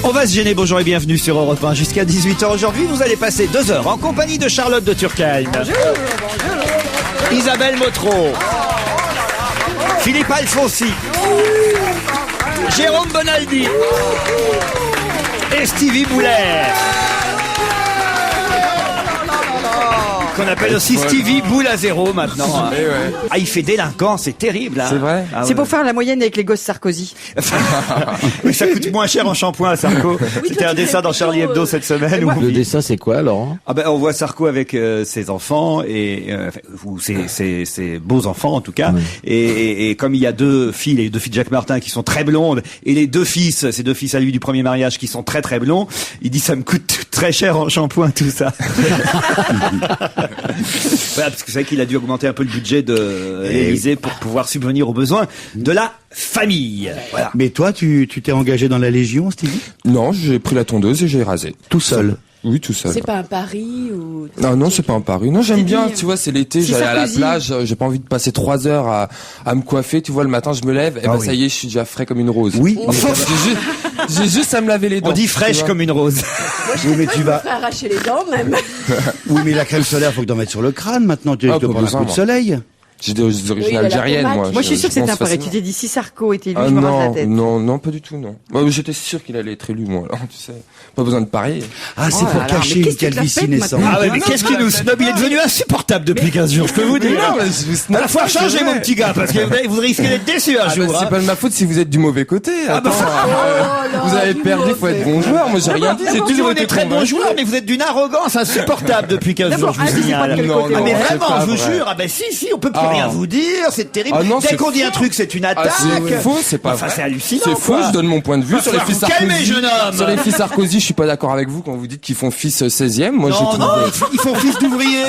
On va se gêner, bonjour et bienvenue sur Europe 1. Jusqu'à 18h aujourd'hui, vous allez passer 2 heures en compagnie de Charlotte de Turckheim. Bonjour. Isabelle Motro. Philippe Alfonsi. Jérôme Bonaldi. Et Stevie Boulet. Qu'on appelle aussi Stevie Boule à zéro maintenant. Hein. Ah, il fait délinquant, c'est terrible. Hein. C'est vrai. Ah, c'est pour faire la moyenne avec les gosses Sarkozy. Mais ça coûte moins cher en shampoing à Sarko. C'était un dessin dans Charlie Hebdo cette semaine. Le dessin, c'est quoi, Laurent? Ah ben, on voit Sarko avec ses enfants ou ses beaux enfants en tout cas. Oui. Et comme il y a les 2 filles de Jacques Martin qui sont très blondes et les 2 fils, ses 2 fils à lui du premier mariage qui sont très très blonds, il dit ça me coûte très cher en shampoing tout ça. Voilà, parce que c'est vrai qu'il a dû augmenter un peu le budget de l'Élysée pour pouvoir subvenir aux besoins de la famille. Voilà. Mais toi, tu t'es engagé dans la Légion, Stevie? Non, j'ai pris la tondeuse et j'ai rasé. Tout seul? Oui, tout seul. C'est pas un pari ou... Non, c'est pas un pari. Non, j'aime bien, tu vois, c'est l'été, j'allais à la plage, j'ai pas envie de passer 3 heures à me coiffer, tu vois, le matin je me lève, et ça y est, je suis déjà frais comme une rose. Oui. J'ai juste à me laver les dents. On dit fraîche comme une rose. Oui, mais tu vas arracher les dents même. Oui, mais la crème solaire, faut que t'en mettes sur le crâne maintenant, tu dois prendre un coup de soleil. J'ai des origines algériennes, moi. Moi, je suis sûr que c'est un pari. Tu t'es dit, si Sarko était élu, je me rase la tête. Non, pas du tout, non. Moi, j'étais sûr qu'il allait être élu, moi. Alors, tu sais, pas besoin de parier. Ah, c'est pour cacher une calvitie naissante. Ah ouais, mais qu'est-ce qui nous snob? Il est devenu insupportable depuis 15 jours, je peux vous dire. Il va falloir changer, mon petit gars, parce que vous risquez d'être déçu un jour. C'est pas de ma faute si vous êtes du mauvais côté. Vous avez perdu, faut être bon joueur. Moi, j'ai rien dit. J'ai toujours été très bon joueur, mais vous êtes d'une arrogance insupportable depuis 15 jours, je vous signale. Mais vraiment, je vous jure, ah ben si, on peut plus rien vous dire. C'est terrible. Dès qu'on dit un truc, c'est une attaque. C'est faux, c'est pas vrai. C'est hallucinant. C'est faux, je donne mon point de vue sur les fils Sarkozy. Calmez, jeune homme. Sur les fils Sarkozy, je suis pas d'accord avec vous quand vous dites qu'ils font fils 16e. Moi, non, ils font fils d'ouvrier.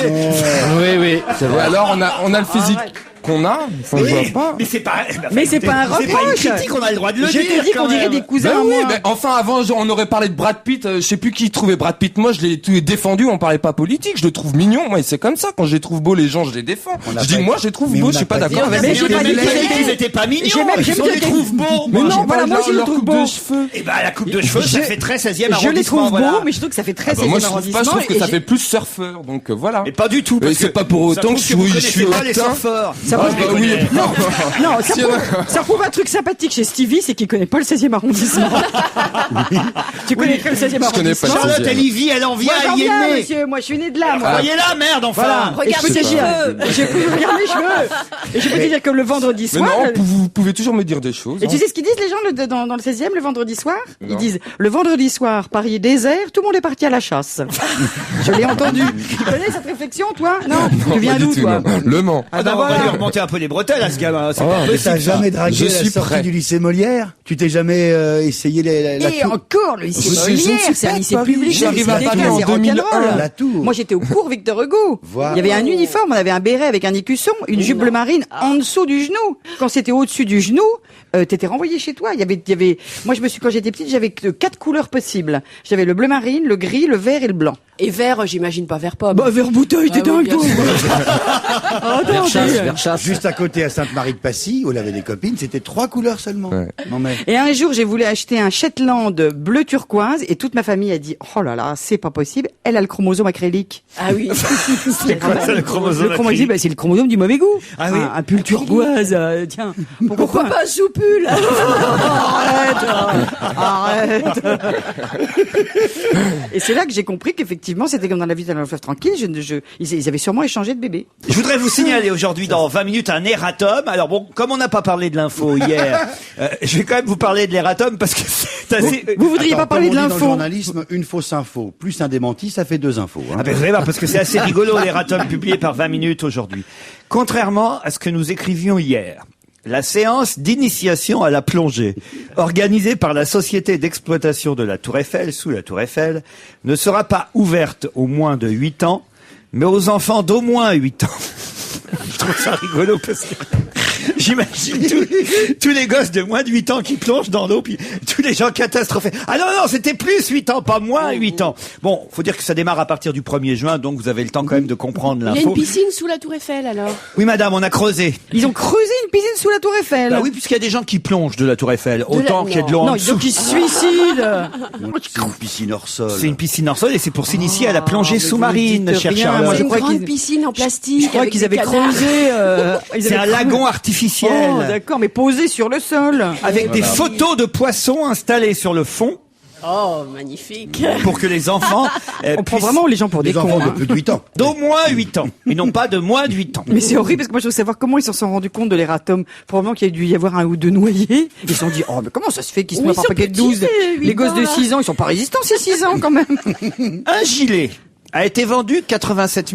Oui. C'est vrai. Alors, on a le physique qu'on a, je vois pas. Mais c'est pas un reproche. C'est pas une critique, on a le droit de le dire. Je t'ai dit qu'on dirait des cousins. Ben oui, mais enfin, avant, on aurait parlé de Brad Pitt, je sais plus qui trouvait Brad Pitt. Moi, je l'ai défendu, on parlait pas politique, je le trouve mignon. Moi, c'est comme ça. Quand je les trouve beaux, les gens, je les défends. Moi, je les trouve beaux, je suis pas d'accord avec mais ils étaient pas mignons. Je les trouve beaux. Mais non, voilà, moi, je les trouve beaux. Et bah, la coupe de cheveux, ça fait très 16e arrondissement. Je les trouve beaux, mais je trouve que ça fait très 16e arrondissement. Moi, je trouve que ça fait plus surfeur, donc voilà. Et pas du tout. C'est pas pour autant que je suis les surfeurs. Non, ça prouve un truc sympathique chez Stevie, c'est qu'il connaît pas le 16e arrondissement. Tu connais que le 16e arrondissement? Charlotte, elle y vit, elle en vient, elle y est née. Monsieur, moi je suis né de là, moi. Voyez là, merde, enfin. Regarde tes cheveux. Je peux regarder mes cheveux. Et je peux te dire que le vendredi soir. Mais non, vous pouvez toujours me dire des choses. Et tu sais ce qu'ils disent les gens dans le 16e le vendredi soir? Ils disent, le vendredi soir, Paris est désert, tout le monde est parti à la chasse. Je l'ai entendu. Tu connais cette réflexion, toi? Non. Tu viens d'où, toi? Le Mans. On va lui remonter un peu les bretelles à ce gamin. T'as jamais dragué la sortie du lycée Molière? Tu t'es jamais essayé la Et encore, le lycée Molière, c'est un lycée public. J'arrive à Paris en 2001. La Tour. Moi, j'étais au cours Victor Hugo. Il y avait un uniforme, on avait un béret avec un écusson, une jupe bleu marine en dessous du genou. Quand c'était au-dessus du genou, t'étais renvoyé chez toi. Il y avait, moi, quand j'étais petite, j'avais 4 couleurs possibles. J'avais le bleu marine, le gris, le vert et le blanc. Et vert, j'imagine pas vert pomme. Bah, vert bouteille, t'es dingue, toi. Vert chasse. Juste à côté, à Sainte-Marie-de-Passy, où il avait des copines, c'était 3 couleurs seulement. Ouais. Non, mais... Et un jour, j'ai voulu acheter un Shetland bleu turquoise et toute ma famille a dit, oh là là, c'est pas possible. Elle a le chromosome acrylique. Ah oui. C'est quoi ça, le chromosome acrylique? Bah, c'est le chromosome du mauvais goût. Ah oui. Un pull turquoise, tiens. Pourquoi pas un sous-pull? Arrête. Et c'est là que j'ai compris qu'effectivement, c'était comme dans la vie d'un fleuve tranquille. Ils avaient sûrement échangé de bébés. Je voudrais vous signaler aujourd'hui, dans 20 minutes, un erratum. Alors bon, comme on n'a pas parlé de l'info hier, je vais quand même vous parler de l'erratum parce que c'est assez... Vous voudriez pas parler de l'info? Dans le journalisme, une fausse info plus un démenti, ça fait 2 infos. Hein. Ah ben vous allez voir, parce que c'est assez rigolo, l'erratum publié par 20 minutes aujourd'hui. Contrairement à ce que nous écrivions hier, la séance d'initiation à la plongée, organisée par la Société d'exploitation de la Tour Eiffel, sous la Tour Eiffel, ne sera pas ouverte aux moins de 8 ans, mais aux enfants d'au moins 8 ans. Je trouve ça rigolo parce que J'imagine tous les gosses de moins de 8 ans qui plongent dans l'eau, puis tous les gens catastrophés. Ah non, c'était plus 8 ans, pas moins 8 ans. Bon, faut dire que ça démarre à partir du 1er juin, donc vous avez le temps quand même de comprendre Il y a l'info. une piscine sous la Tour Eiffel, alors. Oui, madame, on a creusé. Ils ont creusé une piscine sous la Tour Eiffel. Bah oui, puisqu'il y a des gens qui plongent de la Tour Eiffel, autant qu'il y ait de l'eau en Non, dessous. ils qui se suicident. C'est une piscine hors sol. C'est une piscine hors sol et c'est pour s'initier à la plongée mais vous sous-marine, me dites cher rien, Charles. moi, C'est je une crois grande qu'ils- piscine en plastique. Je crois avec qu'ils des avaient canards. creusé. C'est un lagon artificiel. Oh, d'accord, mais posé sur le sol. Avec des photos de poissons installées sur le fond Oh, magnifique. pour que les enfants On prend puissent- vraiment les gens pour des Des enfants cons. de hein. plus de 8 ans. d'au moins 8 ans et non pas de moins de 8 ans. Mais c'est horrible parce que moi je veux savoir comment ils s'en sont rendus compte de l'erratum. Probablement qu'il y a dû y avoir un ou deux noyés. Ils se sont dit, oh mais comment ça se fait qu'ils se Oui, mettent ils par sont paquet de petits, 12 ces huit Les gosses de ans, là. 6 ans, ils sont pas résistants ces 6 ans quand même. Un gilet a été vendu 87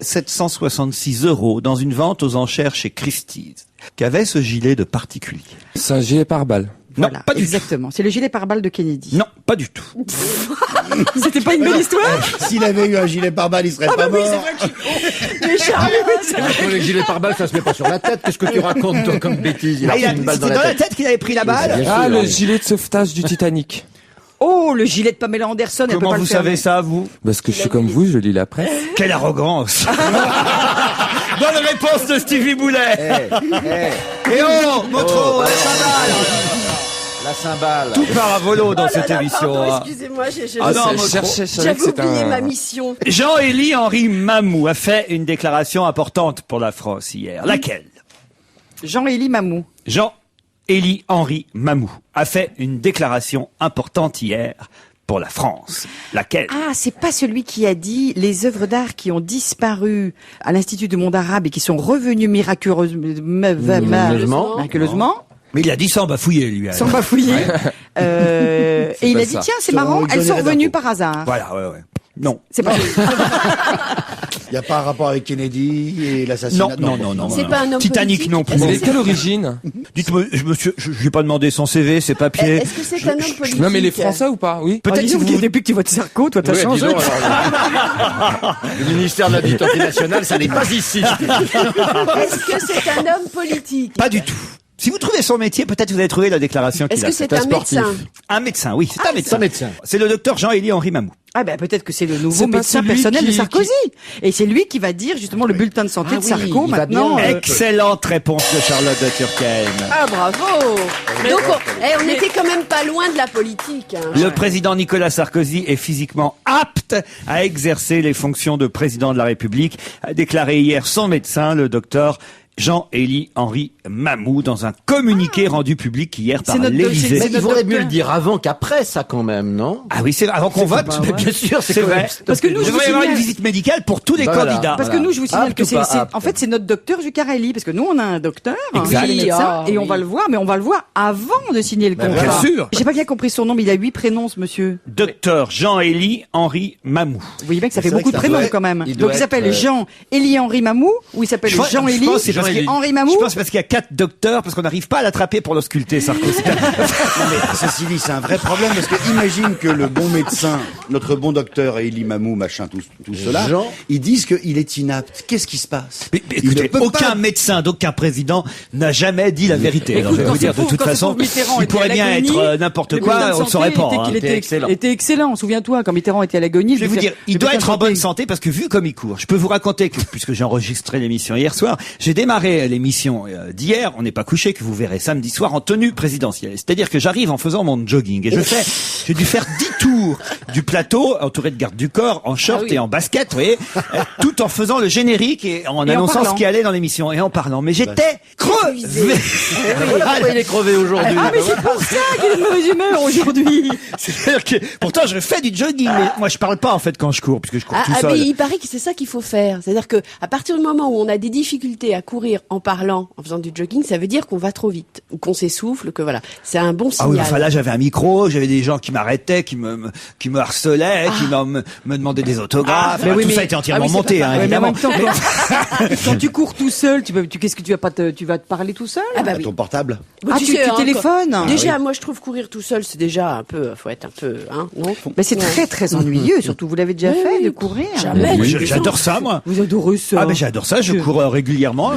766 € dans une vente aux enchères chez Christie's. Qu'avait ce gilet de particulier? C'est un gilet pare-balles. Non, Voilà, pas du exactement. C'est le gilet pare-balles de Kennedy. tout. Non, pas du tout. C'était pas une belle histoire. S'il avait eu un gilet pare-balles, il serait Ah bah pas oui, mort. c'est vrai que Mais Charles, Les gilets pare-balles, ça se met pas sur la tête. Qu'est-ce que tu racontes, toi, comme bêtise? Il a Ah, pris une balle dans c'était la tête. qu'il avait pris la balle? Bien Ah, sûr, le oui. gilet de sauvetage du Titanic. Oh, le gilet de Pamela Anderson, elle peut Comment pas vous le faire. savez ça, vous? Parce que je suis comme vous, je lis la presse. Quelle arrogance. Bonne réponse de Stevie Boulet. Et oh, Motro, la cymbale. La cymbale. Tout part à volo dans cette émission. pardon, hein. excusez-moi, Ah non, Je moi, cherchais, je savais j'avais que c'était oublié un... ma mission. Jean-Élie Henri Mamou a fait une déclaration importante pour la France hier. Laquelle? Jean-Élie Mamou. Jean-Élie Henri Mamou a fait une déclaration importante hier pour la France. Laquelle? Ah, c'est pas celui qui a dit les œuvres d'art qui ont disparu à l'Institut du monde arabe et qui sont revenues miraculeusement. Mais il a dit sans bafouiller, lui. Sans bafouiller. Et il pas a dit, ça. tiens, c'est Sur marrant, elles sont l'exonéré revenues d'impôts. par hasard. Voilà, ouais. Non. C'est pas Il n'y a pas un rapport avec Kennedy et l'assassinat. Non. C'est pas un homme Titanic politique. non plus. Il est de quelle origine? Dites-moi, je lui ai pas demandé son CV, ses papiers. Est-ce que c'est un homme politique? Non, mais les Français ou pas? Oui. Peut-être si vous... depuis que tu votes Sarko, toi, t'as Ouais, dis changé. donc, alors, le ministère de la Dictature nationale, ça n'est pas ici. Est-ce que c'est un homme politique? Pas du tout. Si vous trouvez son métier, peut-être vous allez trouver la déclaration qu'il Est-ce a que faite. c'est un médecin? Un médecin, oui, c'est un médecin. médecin. C'est le docteur Jean-Élie Henri Mamou. Ah ben peut-être que c'est le nouveau C'est pas médecin celui personnel de qui- Sarkozy. Et c'est lui qui va dire justement le bulletin de santé Ah de oui, Sarko il va maintenant. bien. Excellente réponse de Charlotte de Turckheim. Ah, bravo! Donc, on était quand même pas loin de la politique. Hein. Le président Nicolas Sarkozy est physiquement apte à exercer les fonctions de président de la République, a déclaré hier son médecin, le docteur Jean-Élie Henri Mamou, dans un communiqué rendu public hier par C'est notre l'Élysée. dossier. Mais il notre vaudrait docteur. mieux le dire avant qu'après, ça, quand même, non? Ah oui, c'est avant qu'on vote. Mais bien sûr, C'est quand vrai. même- Parce que nous, Il je vous devrait y avoir une signale- visite médicale pour tous les Voilà. candidats. Parce que nous, je vous signale Apte que ou pas apte. en fait, c'est notre docteur Zuccarelli, parce que nous, on a un docteur, Exact. chez les médecins, Ah, et on oui. va le voir, mais on va le voir avant de signer le contrat. Bien sûr. J'ai pas bien compris son nom, mais il a 8 prénoms, ce monsieur. Docteur Jean-Élie Henri Mamou. Vous voyez bien que ça C'est fait vrai beaucoup de que ça prénoms doit- quand même. il doit Donc il s'appelle être, Jean-Élie Henri Mamou, ou il s'appelle Je pense- Jean-Élie je pense que c'est parce qu'il- Henri Mamou. Je pense parce qu'il y a 4 docteurs, parce qu'on n'arrive pas à l'attraper pour l'ausculter, Sarkozy. Non, mais ceci dit, c'est un vrai problème parce que imagine que le bon médecin, notre bon docteur Élie Mamou, machin, tout cela, Jean. ils disent qu'il est inapte. Qu'est-ce qui se passe? Mais Il écoutez, ne peut aucun pas- médecin d'aucun président n'a jamais dit la vérité. Alors, je vais Quand vous dire, c'est de toute quand façon, c'est Mitterrand il était pourrait à bien l'agonie, être n'importe le bulletin quoi, de on ne saurait santé pas. était hein. qu'il était excellent. était excellent. Souviens-toi, quand Mitterrand était à l'agonie. Je vais vous dire, il doit être en bonne santé parce que vu comme il court, je peux vous raconter que, puisque j'ai enregistré l'émission hier soir, j'ai démarré l'émission d'hier, on n'est pas couché, que vous verrez samedi soir en tenue présidentielle. C'est-à-dire que j'arrive en faisant mon jogging et j'ai dû faire 10 tours du plateau, entouré de gardes du corps, en short et en basket, vous voyez, tout en faisant le générique et en annonçant parlant. ce qui allait dans l'émission et en parlant. Mais j'étais crevé. Pourquoi il est crevé aujourd'hui? Ah mais c'est pour ça qu'il est de mauvaise humeur aujourd'hui. C'est-à-dire que, pourtant, je fais du jogging, mais moi, je parle pas, en fait, quand je cours, puisque je cours tout Mais seul. il paraît que c'est ça qu'il faut faire. C'est-à-dire que à partir du moment où on a des difficultés à courir en parlant, en faisant du jogging, ça veut dire qu'on va trop vite ou qu'on s'essouffle, que voilà, c'est un bon Ah oui, signal. enfin là, j'avais un micro, j'avais des gens qui m'arrêtaient, qui me qui me harcelait, qui me demandait des autographes. mais oui, tout mais- ça a été entièrement Ah oui, c'est monté, pas- hein, Ouais, mais en évidemment. même temps, quand tu cours tout seul, qu'est-ce que tu vas te parler tout seul? Ah bah À oui. ton portable. Bah, tu sais, hein, téléphones? Déjà, moi, je trouve courir tout seul, c'est déjà un peu, faut être un peu, hein, non? Mais c'est très très ennuyeux, surtout vous l'avez déjà Oui, fait oui. de courir. Jamais. Oui, j'adore ça, moi. Vous adorez ça. Ah, mais j'adore ça, je cours régulièrement,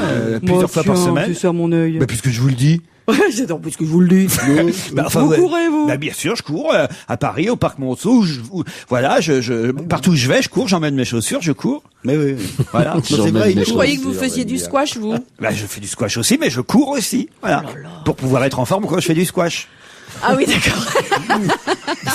plusieurs fois par semaine. C'est ça mon œil. Bah, puisque je vous le dis. J'adore puisque je vous le dis. Bah, enfin, Vous ouais. courez, vous? Bah, bien sûr, je cours à Paris, au Parc Monceau. Voilà, partout où je vais, je cours, j'emmène mes chaussures, je cours. Mais oui. Voilà. Non, c'est vrai. Je croyais que vous faisiez du squash, vous. Bah, je fais du squash aussi, mais je cours aussi. Voilà. Pour pouvoir être en forme quand je fais du squash. Ah oui, d'accord.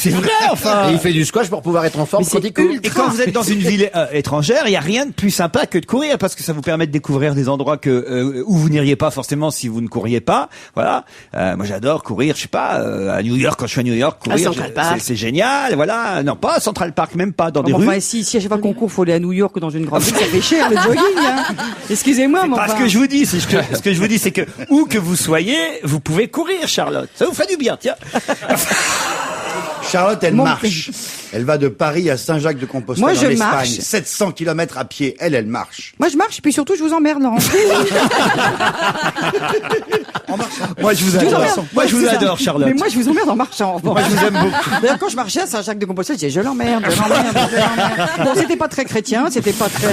C'est vrai, enfin. Et il fait du squash pour pouvoir être en forme Mais quand c'est il court. Et quand vous êtes dans une ville étrangère, il y a rien de plus sympa que de courir parce que ça vous permet de découvrir des endroits où vous n'iriez pas forcément si vous ne couriez pas. Voilà. Moi, j'adore courir. Je sais pas à New York quand je suis à New York courir. Central Park. C'est génial. Voilà. Non, pas à Central Park, même pas dans des rues. Enfin, si à chaque fois qu'on court, faut aller à New York ou dans une grande ville, ça fait cher le jogging. Hein. Excusez-moi, mais Pas enfin. ce que je vous dis, ce que je vous dis, c'est que où que vous soyez, vous pouvez courir, Charlotte. Ça vous fait du bien, tiens. Charlotte, elle Mon marche. Elle va de Paris à Saint-Jacques-de-Compostelle Moi, en je Espagne. marche. 700 km à pied. Elle marche. Moi, je marche, puis surtout, je vous emmerde, Laurent. En marchant. Moi, je vous Je vous adore. emmerde. Moi, je vous C'est ça. adore, Charlotte. Mais moi, je vous emmerde en marchant. Bon. Moi, je vous aime beaucoup. D'ailleurs, quand je marchais à Saint-Jacques-de-Compostelle, je disais, je l'emmerde. Bon, c'était pas très chrétien, c'était pas très...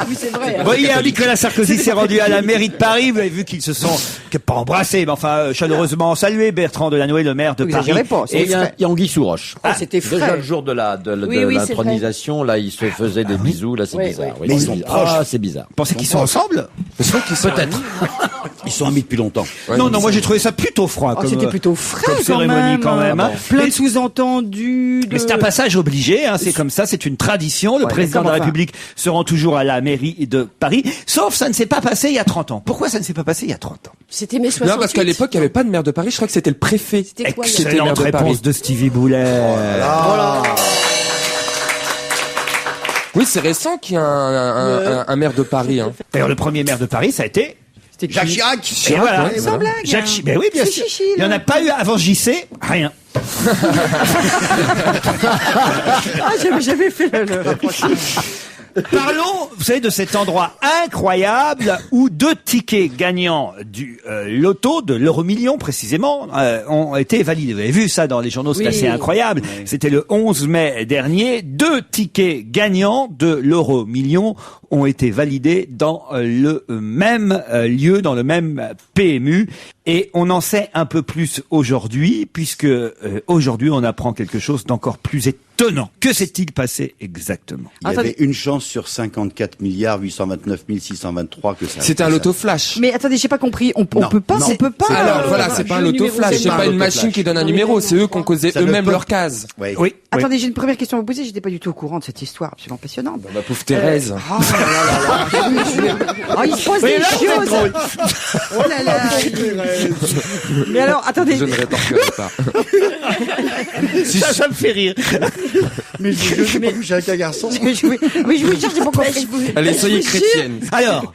Oui, c'est vrai. Bon, hier, Nicolas Sarkozy s'est rendu à la mairie de Paris. Vous avez vu qu'ils se sont, pas embrassés, mais enfin, chaleureusement salués. Bertrand Delanoë, le maire de Vous Paris. exagérez pas, Et il y a Anguille sous roche. Ah, c'était Déjà frais. le jour de Oui, oui, c'est l'intronisation, là, ils se faisaient des bisous, là, c'est Oui, bizarre. oui. Oui, Mais c'est ils sont bizarre. proches. Ah, c'est bizarre. Vous pensez qu'ils sont ensemble? Peut-être. Ils sont amis depuis longtemps. Non, moi, j'ai trouvé ça plutôt froid. Oh, comme, c'était plutôt frais, comme quand cérémonie, même. quand même. hein. Plein Mais- de sous-entendus. Mais c'est un passage obligé, hein, c'est comme ça, c'est une tradition. Le Ouais, président de la d'accord, enfin. République se rend toujours à la mairie de Paris, sauf ça ne s'est pas passé il y a 30 ans. Pourquoi ça ne s'est pas passé il y a 30 ans? C'était mai 68. Non, parce qu'à l'époque, il n'y avait pas de maire de Paris. Je crois que c'était le préfet. C'était quoi, il y a- C'était maire Excellente de Paris. réponse de Stevie Boulet. Oui, c'est récent qu'il y a un maire de Paris. Hein. D'ailleurs, le premier maire de Paris, ça a été... C'était Jacques qui Chirac. Et voilà. Sans blague. Jacques hein. Chirac. Ben oui, bien C'est sûr. Chichi, Il n'y en là. a pas eu avant JC, rien. Ah, j'avais fait le rapprochement. Parlons, vous savez, de cet endroit incroyable où 2 tickets gagnants du loto, de l'euro-million précisément, ont été validés. Vous avez vu ça dans les journaux, c'est Oui. assez incroyable. C'était le 11 mai dernier. 2 tickets gagnants de l'euro-million ont été validés dans le même lieu, dans le même PMU. Et on en sait un peu plus aujourd'hui, puisque aujourd'hui on apprend quelque chose d'encore plus étonnant. Que s'est-il passé exactement? Il y Attendez. avait une chance sur 54 milliards 829 623 que ça. C'était un que loto ça- flash. Mais attendez, j'ai pas compris. On Non, peut pas, non. on peut pas. Alors voilà, c'est pas un loto flash, c'est pas une machine qui donne un numéro, c'est eux qui ont causé Ça ne eux-mêmes peut- leur case. Ouais. Oui. Attendez, j'ai une première question à vous poser. J'étais pas du tout au courant de cette histoire absolument passionnante. Ma pauvre Thérèse. Oh là là là. Oh, il se passe des choses. Oh là là. Mais alors, attendez. Je ne rétorquerai pas. Ça me fait rire. Mais je n'ai pas couché avec un garçon. Mais je vous jure, j'ai pas compris. Allez, soyez chrétienne. Alors,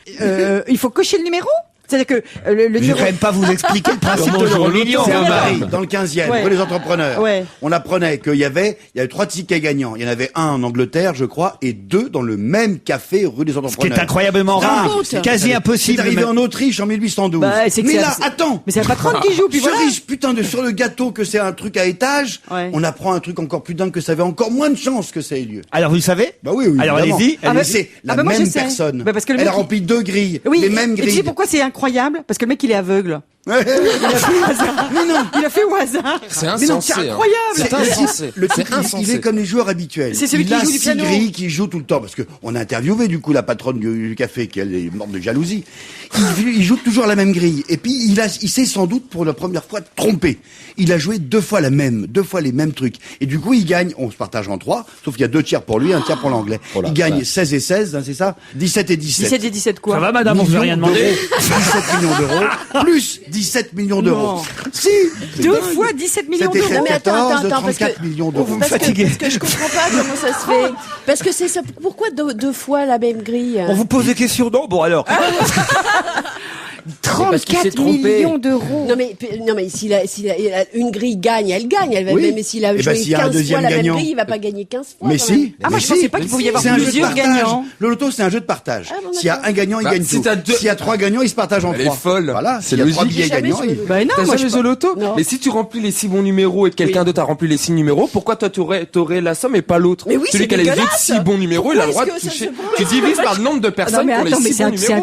Il faut cocher le numéro? C'est-à-dire que le je vais numéro... quand même pas vous expliquer le principe Comment de jouer au l'euro-million. loto, c'est un Ouais. mari dans le 15e, Ouais. rue des entrepreneurs. Ouais. On apprenait qu'il y avait 3 tickets gagnants. Il y en avait un en Angleterre, je crois, et 2 dans le même café rue des Ce qui entrepreneurs. est incroyablement C'est rare, un c'est faute. quasi C'est impossible. arrivé même. en Autriche en 1812. Bah, c'est que mais c'est- là, c'est- attends. Mais c'est la patronne qui joue, puis voilà. Cerise, putain de sur le gâteau que c'est un truc à étage, Ouais. on apprend un truc encore plus dingue que ça avait encore moins de chances que ça ait lieu. Alors vous le savez? Bah oui, oui. Alors évidemment. allez-y. Ah bah, allez-y. C'est la bah moi, je même sais. personne. Bah, parce que le Elle a mec, il- rempli 2 grilles, Oui, les mêmes et tu grilles. sais pourquoi c'est incroyable? Parce que le mec, il est aveugle. Ouais. Il a fait au hasard. Mais non, il a fait au hasard. C'est Mais non, insensé. c'est hein. incroyable. C'est insensé. Le C'est type, il insensé. est comme les joueurs habituels. C'est celui il qui a joue du 6 piano. grilles qui joue tout le temps parce que on a interviewé du coup la patronne du café qui elle est morte de jalousie. Il joue toujours la même grille et puis il s'est sans doute pour la première fois trompé. Il a joué 2 fois les mêmes trucs et du coup il gagne. On se partage en 3, sauf qu'il y a 2 tiers pour lui, 1 tiers pour l'anglais. Oh la Il gagne vache. 16 et 16, hein, c'est ça 17 et 17. 17 et 17 quoi? Ça va, madame, on vous a rien demandé. 17 millions d'euros, plus 17 millions d'euros. Non. Si 2 fois 17 millions C'était d'euros. fait Non, mais attends, 14 de attends, parce 34 que- millions d'euros. Vous me Parce fatiguez. que je comprends pas comment ça se fait. Parce que c'est ça. Pourquoi 2 fois la même grille? On vous pose des questions, non? Bon alors. parce qu'il s'est 34 trompé. millions d'euros. Non mais s'il a une grille gagne, elle gagne. Elle va Oui. même s'il a Eh ben, joué s'il y a un 15 fois deuxième la même gagnant. grille, il va pas gagner 15 fois. Mais quand même. si. Ah, moi, mais je pensais si. pas qu'il pouvait y avoir C'est un jeu de plusieurs partage. gagnants. Le loto, c'est un jeu de partage. Ah, bon, S'il y a d'accord. un gagnant, il Bah, gagne si tout. t'as deux- S'il y a 3 gagnants, il se partage en Elle est 3. folle. Voilà. C'est S'il y a 3 logique. billets J'ai jamais gagnants, joué au il... loto. Bah non, T'as moi jamais je joué au loto? Non. Mais si tu remplis les 6 bons numéros et quelqu'un d'autre a rempli les 6 numéros, pourquoi toi t'aurais la somme et pas l'autre? Mais oui, Celui c'est qui a les autres dégueulasse. 6 bons numéros, il a le droit Pourquoi de est-ce que ça toucher. se Tu divises par le nombre de Non personnes mais pour les attends, mais 6 bons numéros. c'est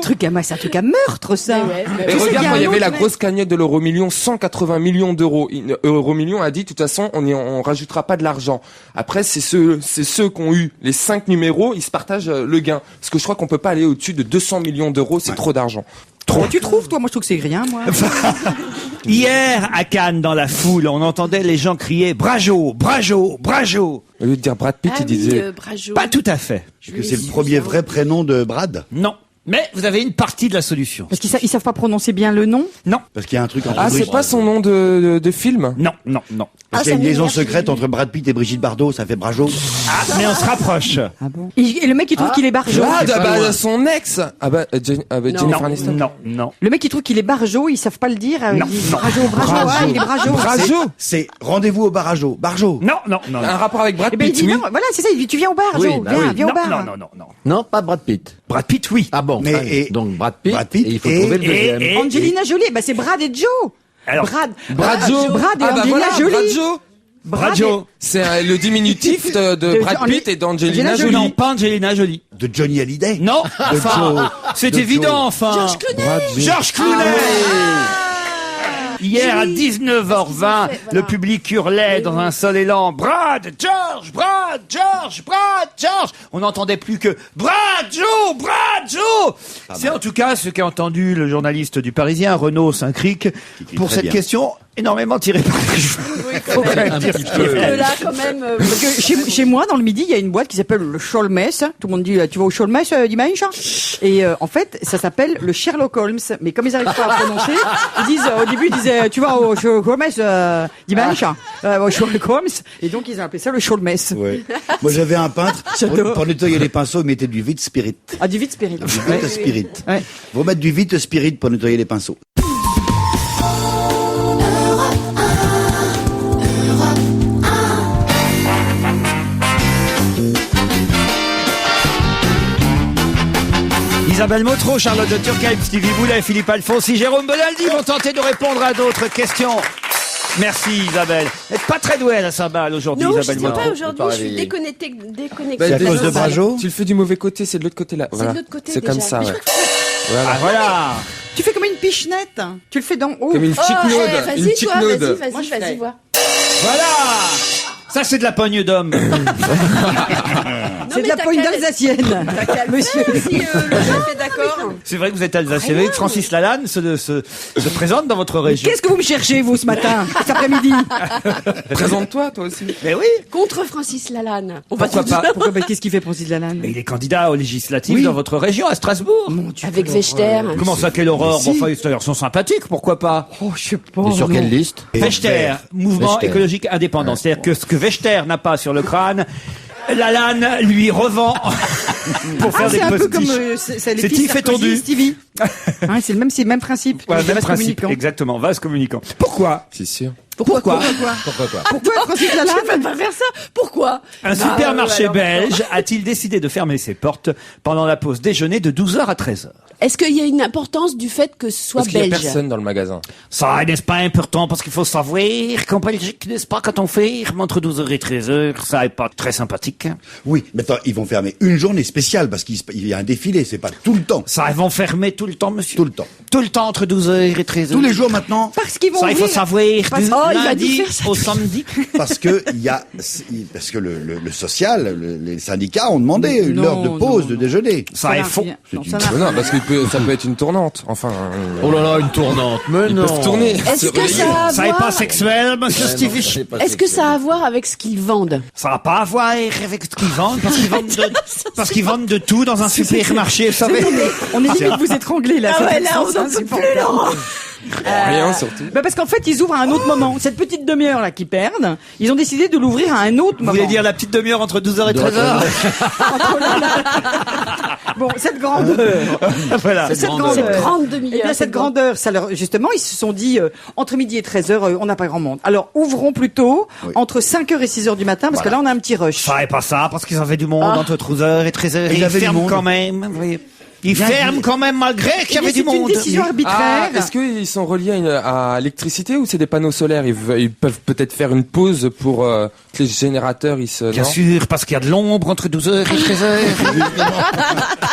un meurtre ça. Mais ouais, mais Et Tu sais, regarde, il y a quand il y un avait la autre grosse cagnotte de l'euro-million, 180 millions d'euros. Euro-million a dit, de toute façon, on rajoutera pas de l'argent. Après, c'est ceux qui ont eu les 5 numéros, ils se partagent le gain. Parce que je crois qu'on peut pas aller au-dessus de 200 millions d'euros, c'est trop d'argent. Trop. Tu trouves toi? Moi je trouve que c'est rien moi. Hier, à Cannes, dans la foule, on entendait les gens crier « Brajo, Brajo, Brajo Au lieu de dire Brad Pitt, Ah il disait... oui, Brajo. ». Pas tout à fait. Parce que c'est le premier vrai prénom de Brad. Non. Mais vous avez une partie de la solution. Parce qu'ils savent pas prononcer bien le nom. Non, Parce qu'il y a un truc entre Ah, Brigitte- c'est pas son nom de film? non, non, non. Parce Ah, qu'il y a ça une liaison m'énerve, secrète j'ai entre Brad Pitt et Brigitte Bardot, ça fait Brajo. Ah, mais on se rapproche. Ah bon. Et le mec il trouve qu'il est barjo. Ah, c'est pas bah, loin. son ex! Ah bah, Jennifer Non, Aniston. non, non. Le mec il trouve qu'il est barjo, ils savent pas le dire. Non, Ils disent non. Brajo, ah, il est brajo. Brajo! C'est rendez-vous au Barajo. Barjo. Non, non, non. Un rapport avec Brad Et ben il Pitt, dit oui. non, voilà c'est ça. Il dit tu viens au bar, Oui, Jo, bah viens, oui. viens au Non, bar. non, non, non, non. Non, pas Brad Pitt. Brad Pitt, oui. Ah bon. Mais- Ah, et- donc Brad Pitt. Brad Pitt et il faut et- trouver le deuxième. et- Angelina Jolie, bah c'est Brad et Joe. Alors, Brajo! Brad et Ah bah Angelina voilà, Jolie. Brajo! Brajo. C'est le diminutif de Brad Pitt et d'Angelina Angelina Jolie. Non, pas Angelina Jolie. De Johnny Hallyday. Non, enfin, Joe. c'est De évident, Joe. enfin. Georges Clooney. Georges Clooney. Hier à 19h20, Voilà. le public hurlait dans un seul élan « Brad, George, Brad, George, Brad, George !» On n'entendait plus que « Brad, Joe, Brad, Joe !» C'est en tout cas ce qu'a entendu le journaliste du Parisien, Renaud Saint-Cric, pour très cette bien. question énormément tirée par les cheveux. Faut quand même dire ce qu'il Parce est. que là, quand même. Parce que chez moi, dans le midi, il y a une boîte qui s'appelle le Scholmes. Tout le monde dit, tu vas au Scholmes dimanche? Et en fait, ça s'appelle le Sherlock Holmes. Mais comme ils n'arrivent pas à prononcer, ils disent, au début, ils disaient, tu vas au Sherlock Holmes dimanche? Au Sherlock Holmes. Et donc, ils ont appelé ça le Scholmes. Ouais. Moi, j'avais un peintre, J'adore. pour nettoyer les pinceaux, il mettait du vite spirit. Ah, du vite spirit. Du vite spirit. Ouais. Faut mettre du vite spirit pour nettoyer les pinceaux. Isabelle Motro, Charlotte de Turckheim, Stevie Boulet, Philippe Alfonsi, Jérôme Bonaldi vont tenter de répondre à d'autres questions. Merci Isabelle. Vous n'êtes pas très douée à la cymbale aujourd'hui, Non, je Isabelle sais Motro. pas aujourd'hui, pas je suis réveillé. déconnectée. C'est à cause de Brajo? Tu le fais du mauvais côté, c'est de l'autre côté là. C'est Voilà. de l'autre côté C'est comme déjà. ça, Mais je ouais. Ah voilà. Tu fais comme une pichenette. Tu le fais d'en haut. Comme une Oh, petite eh, node. vas-y, Une petite toi, node. Moi, je vas-y, ferais. vois. Voilà. Ça c'est de la pogne d'homme. C'est de la poigne d'alsacienne. Monsieur. Si le chef est d'accord. C'est vrai que vous êtes alsacien. Vous voyez que Francis Lalanne se présente dans votre région. Qu'est-ce que vous me cherchez, vous, ce matin, cet après-midi? Présente-toi, toi aussi. Mais oui. Contre Francis Lalanne. On va Pourquoi tout pas dire. Pourquoi, qu'est-ce qu'il fait, Francis Lalanne? Mais il est candidat aux législatives Oui. dans votre région, à Strasbourg. Avec Vechter. Comment ça, quelle horreur? Bon, enfin, c'est un garçon sympathique, pourquoi pas? Oh, je sais pas. Et sur non. quelle liste? Vechter, mouvement Vechter. écologique indépendant. C'est-à-dire que ce que Vechter n'a pas sur le crâne, Lalanne lui revend pour faire Ah, des c'est un peu comme postiches. c'est les C'est filles Tiff et Sarkozy, Tondu. Stevie. Hein, c'est le même principe. Voilà, Le même vase principe, communicant. exactement, vase communicant. Pourquoi? C'est sûr. Pourquoi Pourquoi Francis Je Lalanne? peux pas faire ça. Pourquoi? Un supermarché belge a-t-il décidé de fermer ses portes pendant la pause déjeuner de 12h à 13h? Est-ce qu'il y a une importance du fait que ce soit Parce qu'il y a belge? personne dans le magasin. Ça, n'est-ce pas important parce qu'il faut savoir qu'en Belgique, n'est-ce pas, quand on ferme entre 12h et 13h, ça n'est pas très sympathique. Oui, mais attends, ils vont fermer une journée spéciale parce qu'il y a un défilé, c'est pas tout le temps. Ça, ils vont fermer tout le temps, monsieur. Tout le temps. Tout le temps entre 12h et 13h. Tous les jours maintenant, Parce qu'ils vont Ça, il faut ouvrir- savoir Parce- du Oh, il va nous lundi faire ça. au samedi. parce que parce que le social, les syndicats ont demandé une Non, heure de pause, non, de non. déjeuner. Ça est faux. Non, ça n'a- Non, parce que ça peut être une tournante. Enfin. Oh là là, une tournante. Mais Ils non. peuvent tourner. Est-ce Se que relayer. ça a Ça à n'est pas voir? sexuel, monsieur Ouais, non, Stevie. c'est pas Est-ce que sexuel. ça a à voir avec ce qu'ils vendent? Ça n'a pas à voir avec ce qu'ils vendent, parce qu'ils vendent de tout dans un supermarché, vous savez. On est limite vous étrangler là. Ah c'est ouais, là, on c'est en peut plus, insupportable. Laurent. Rien surtout. Bah parce qu'en fait, ils ouvrent à un autre moment. Cette petite demi-heure là qu'ils perdent, ils ont décidé de l'ouvrir à un autre Vous moment. voulez dire la petite demi-heure entre 12h et 13h? Bon, cette grande heure. Voilà. Cette grande Eh demi-heure. bien, cette grandeur, ça leur, justement, ils se sont dit, entre midi et 13h, on n'a pas grand monde. Alors, ouvrons plutôt entre 5h et 6h du matin, parce que là, on a un petit rush. Ça n'est pas ça, parce qu'ils avaient du monde entre 12h et 13h. Il y Ils avait du ferment monde. quand même, vous voyez. Ils ferment quand même malgré qu'il y avait du C'est une monde. décision arbitraire. Est-ce qu'ils sont reliés à l'électricité ou c'est des panneaux solaires? Ils peuvent peut-être faire une pause pour que les générateurs ils se. Bien non sûr, parce qu'il y a de l'ombre entre 12h et 13h.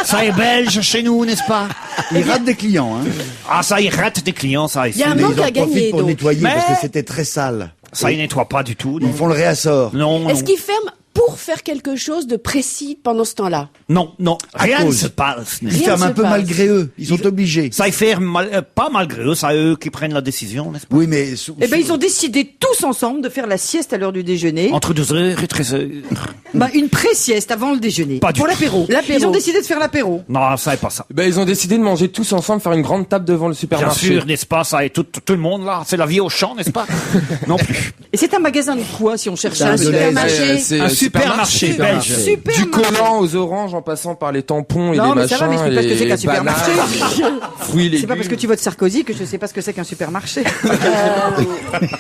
Ça est belge chez nous, n'est-ce pas? Ils ratent des clients, hein. Ah, ça, ils ratent des clients, ça. Il y a un Mais manque ils en à gagner, profitent pour donc. nettoyer Mais- parce que c'était très sale. Ça, ils nettoient pas du tout. Ils font le réassort. Non, Est-ce non. qu'ils ferment pour faire quelque chose de précis pendant ce temps-là? Non, non. Rien ne cause. se passe. Ils Rien ferment ne un se peu passe. malgré eux. Ils sont obligés. Ça, ils ferment pas malgré eux, c'est eux qui prennent la décision, n'est-ce pas? Oui, mais Eh ben, ils ont décidé tous ensemble de faire la sieste à l'heure du déjeuner. Entre 12h et 13h. Bah, une pré-sieste avant le déjeuner. Pas du pour tout. l'apéro. L'apéro. Ils ont décidé de faire l'apéro. Non, ça n'est pas ça. Ben, ils ont décidé de manger tous ensemble, faire une grande table devant le Bien supermarché. sûr, n'est-ce pas? Ça est tout le monde là. C'est la vie au champ, n'est-ce pas? Non plus. Et c'est un magasin de quoi, si on cherche un un supermarché. C'est Un supermarché belge. Du collant aux oranges en passant par les tampons et Non, les mais ça va, machins. mais c'est parce que et c'est qu'un les supermarché. bananes, fruits, légumes. C'est pas parce que tu votes Sarkozy que je sais pas ce que c'est qu'un supermarché.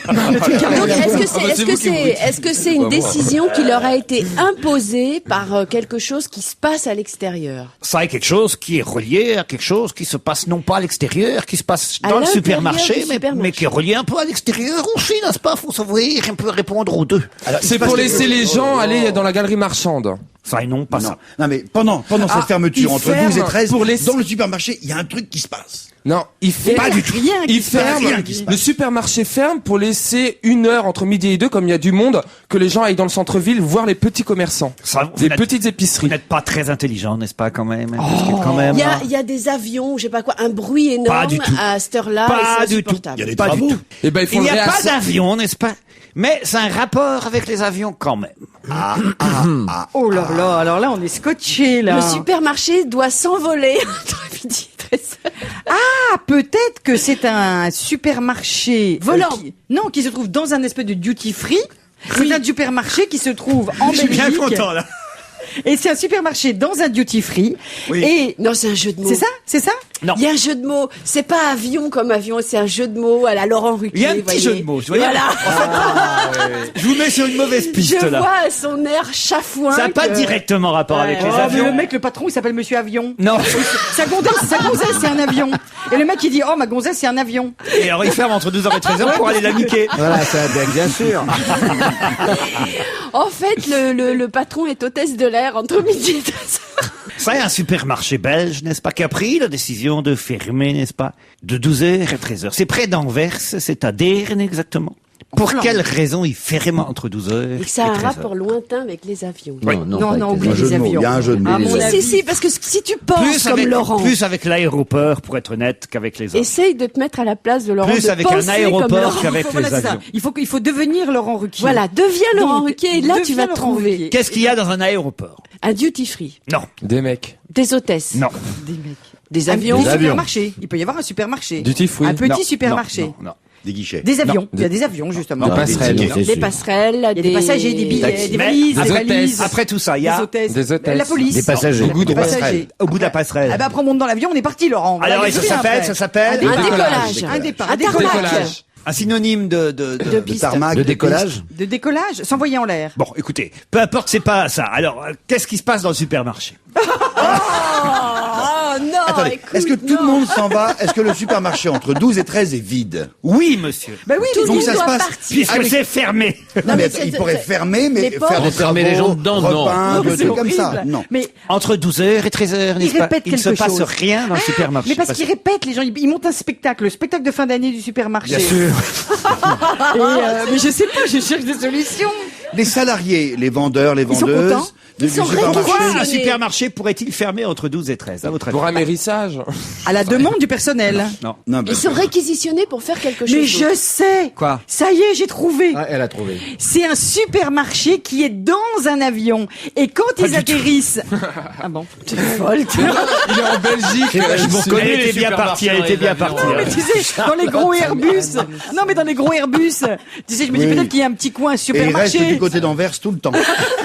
Donc, est-ce que c'est une décision qui leur a été imposée par quelque chose qui se passe à l'extérieur? Ça est quelque chose qui est relié à quelque chose qui se passe non pas à l'extérieur, qui se passe À dans le l'intérieur supermarché, du mais supermarché. qui est relié un peu à l'extérieur aussi, n'est-ce pas? Faut s'ouvrir, on peut répondre aux deux. Alors, il C'est se passe pour quelque laisser chose. les gens aller dans la galerie marchande. Ça et non, pas Non. ça. Non, mais pendant cette fermeture ils entre 12 et ferment 13, pour les- dans le supermarché, il y a un truc qui se passe. Non, il fait Pas du tout. Rien qui Il se passe, ferme. rien qui se passe. Le supermarché ferme pour laisser 1 heure entre midi et 2, comme il y a du monde, que les gens aillent dans le centre-ville voir les petits commerçants, Ça, vous les n'êtes- petites Vous épiceries. n'êtes pas très intelligent, n'est-ce pas, quand même? Parce que quand même, là- Il y a des avions, je sais pas quoi, un bruit Pas énorme du tout. à cette heure-là. Pas et c'est du tout. insupportable. Il y a des Pas du travaux. tout. Et ben ils font Il n'y le a pas réassort. d'avion, n'est-ce pas? Mais c'est un rapport avec les avions quand même. Oh là là, alors là, on est scotché, là. Le supermarché doit s'envoler entre midi et 13h. Ah, peut-être que c'est un supermarché Volant. qui se trouve dans un espèce de duty free. C'est un supermarché qui se trouve en Je suis bien Belgique. content, là. Et c'est un supermarché dans un duty free. Oui. Et Non, c'est un jeu de mots. c'est ça Non. Il y a un jeu de mots. C'est pas avion comme avion, c'est un jeu de mots à la Laurent Ruquier. Il y a un vous petit voyez. jeu de mots, vous voyez. Voilà. Je vous mets sur une mauvaise piste, Je là. vois son air chafouin. Ça n'a pas que- directement rapport avec les Oh, mais avions. le mec, le patron, il s'appelle Monsieur Avion. Non. Sa gonzesse, c'est un avion. Et le mec, il dit, oh, ma gonzesse, c'est un avion. Et alors, il ferme entre 12h et 13h pour aller la niquer. Voilà, ça, bien sûr. En fait, le patron est hôtesse de l'air entre midi et 13h. Ça est un supermarché belge, n'est-ce pas, qui a pris la décision de fermer, n'est-ce pas, de 12h à 13h. C'est près d'Anvers, c'est à Deern exactement. Pour Flandre. quelle raison il ferme entre 12h Et que ça a un 13h? rapport lointain avec les avions. Oui. Non, oublie Un jeu les de mots. avions. Il y a un jeu de mots. À mon Les avis. Si, parce que si tu penses comme Laurent, plus avec l'aéroport, pour être honnête, qu'avec les autres. essaye de te mettre à la place de Laurent. Plus de avec un penser aéroport comme Laurent. qu'avec Voilà, les c'est ça. avions. Il faut devenir Laurent Ruquier. Voilà, deviens Laurent Donc, Ruquier et là tu deviens vas te Laurent trouver Ruquier. Qu'est-ce qu'il y a dans un aéroport? un duty free, Non, Des mecs. des hôtesses, non, des Un avions. supermarché. Il peut y avoir un supermarché. Duty free. Un petit non, supermarché. non, non. Des guichets. Des avions. Il y a des avions, justement. Des passerelles. Des passerelles, Il y a des passagers, des billets, taxis. des Mais valises, des des hôtesses. valises. Après tout ça, il y a Des hôtesses. Des hôtesses. La police. Des passagers. Au bout Des de passagers. au bout de la passerelle. Ah bah après on monte dans l'avion, on est parti, Laurent. Alors, et ça s'appelle Un décollage, Un départ. un Un décollage. décollage. un synonyme de De piste. tarmac, De de décollage. De décollage, s'envoyer en l'air. Bon, écoutez, peu importe, c'est pas ça. Alors, qu'est-ce qui se passe dans le supermarché? Oh non, Attendez, écoute, est-ce que tout le non. monde s'en va? Est-ce que le supermarché entre 12 et 13 est vide? Oui, monsieur. Bah oui, Tout le Donc monde ça se doit passe. partir. Puisque Ah, mais- c'est fermé. Non, mais mais c'est- il pourrait c'est- fermer, mais les faire portes. des Fermer les gens dedans, non. repeindre, Non, des c'est trucs comme ça. horrible. Non. Mais Entre 12h et 13h, n'est-ce il pas? répète Il ne se quelque passe chose. rien dans le supermarché. mais parce qu'ils répètent, les gens, ils montent un spectacle, le spectacle de fin d'année du supermarché. Bien sûr. Et mais je sais pas, je cherche des solutions. Les salariés, les vendeurs, les Ils sont vendeuses, contents Ils sont Pourquoi un réquisitionnés. supermarché pourrait-il fermer entre 12 et 13, à votre avis? Pour amérissage. À la demande du personnel. Non. Non, Ils sont réquisitionnés pour faire quelque chose. Mais d'autre. je sais. Quoi? Ça y est, j'ai trouvé. Ah, elle a trouvé. C'est un supermarché qui est dans un avion. Et quand ils atterrissent... Ah bon? Tu es folle, toi. Il est en Belgique. Elle était bien partie, elle était bien partie. Non, mais tu sais, dans les gros Airbus. Non, mais dans les gros Airbus. Tu sais, je me dis Oui. peut-être qu'il y a un petit coin, un Et il reste supermarché. du côté d'Anvers tout le temps.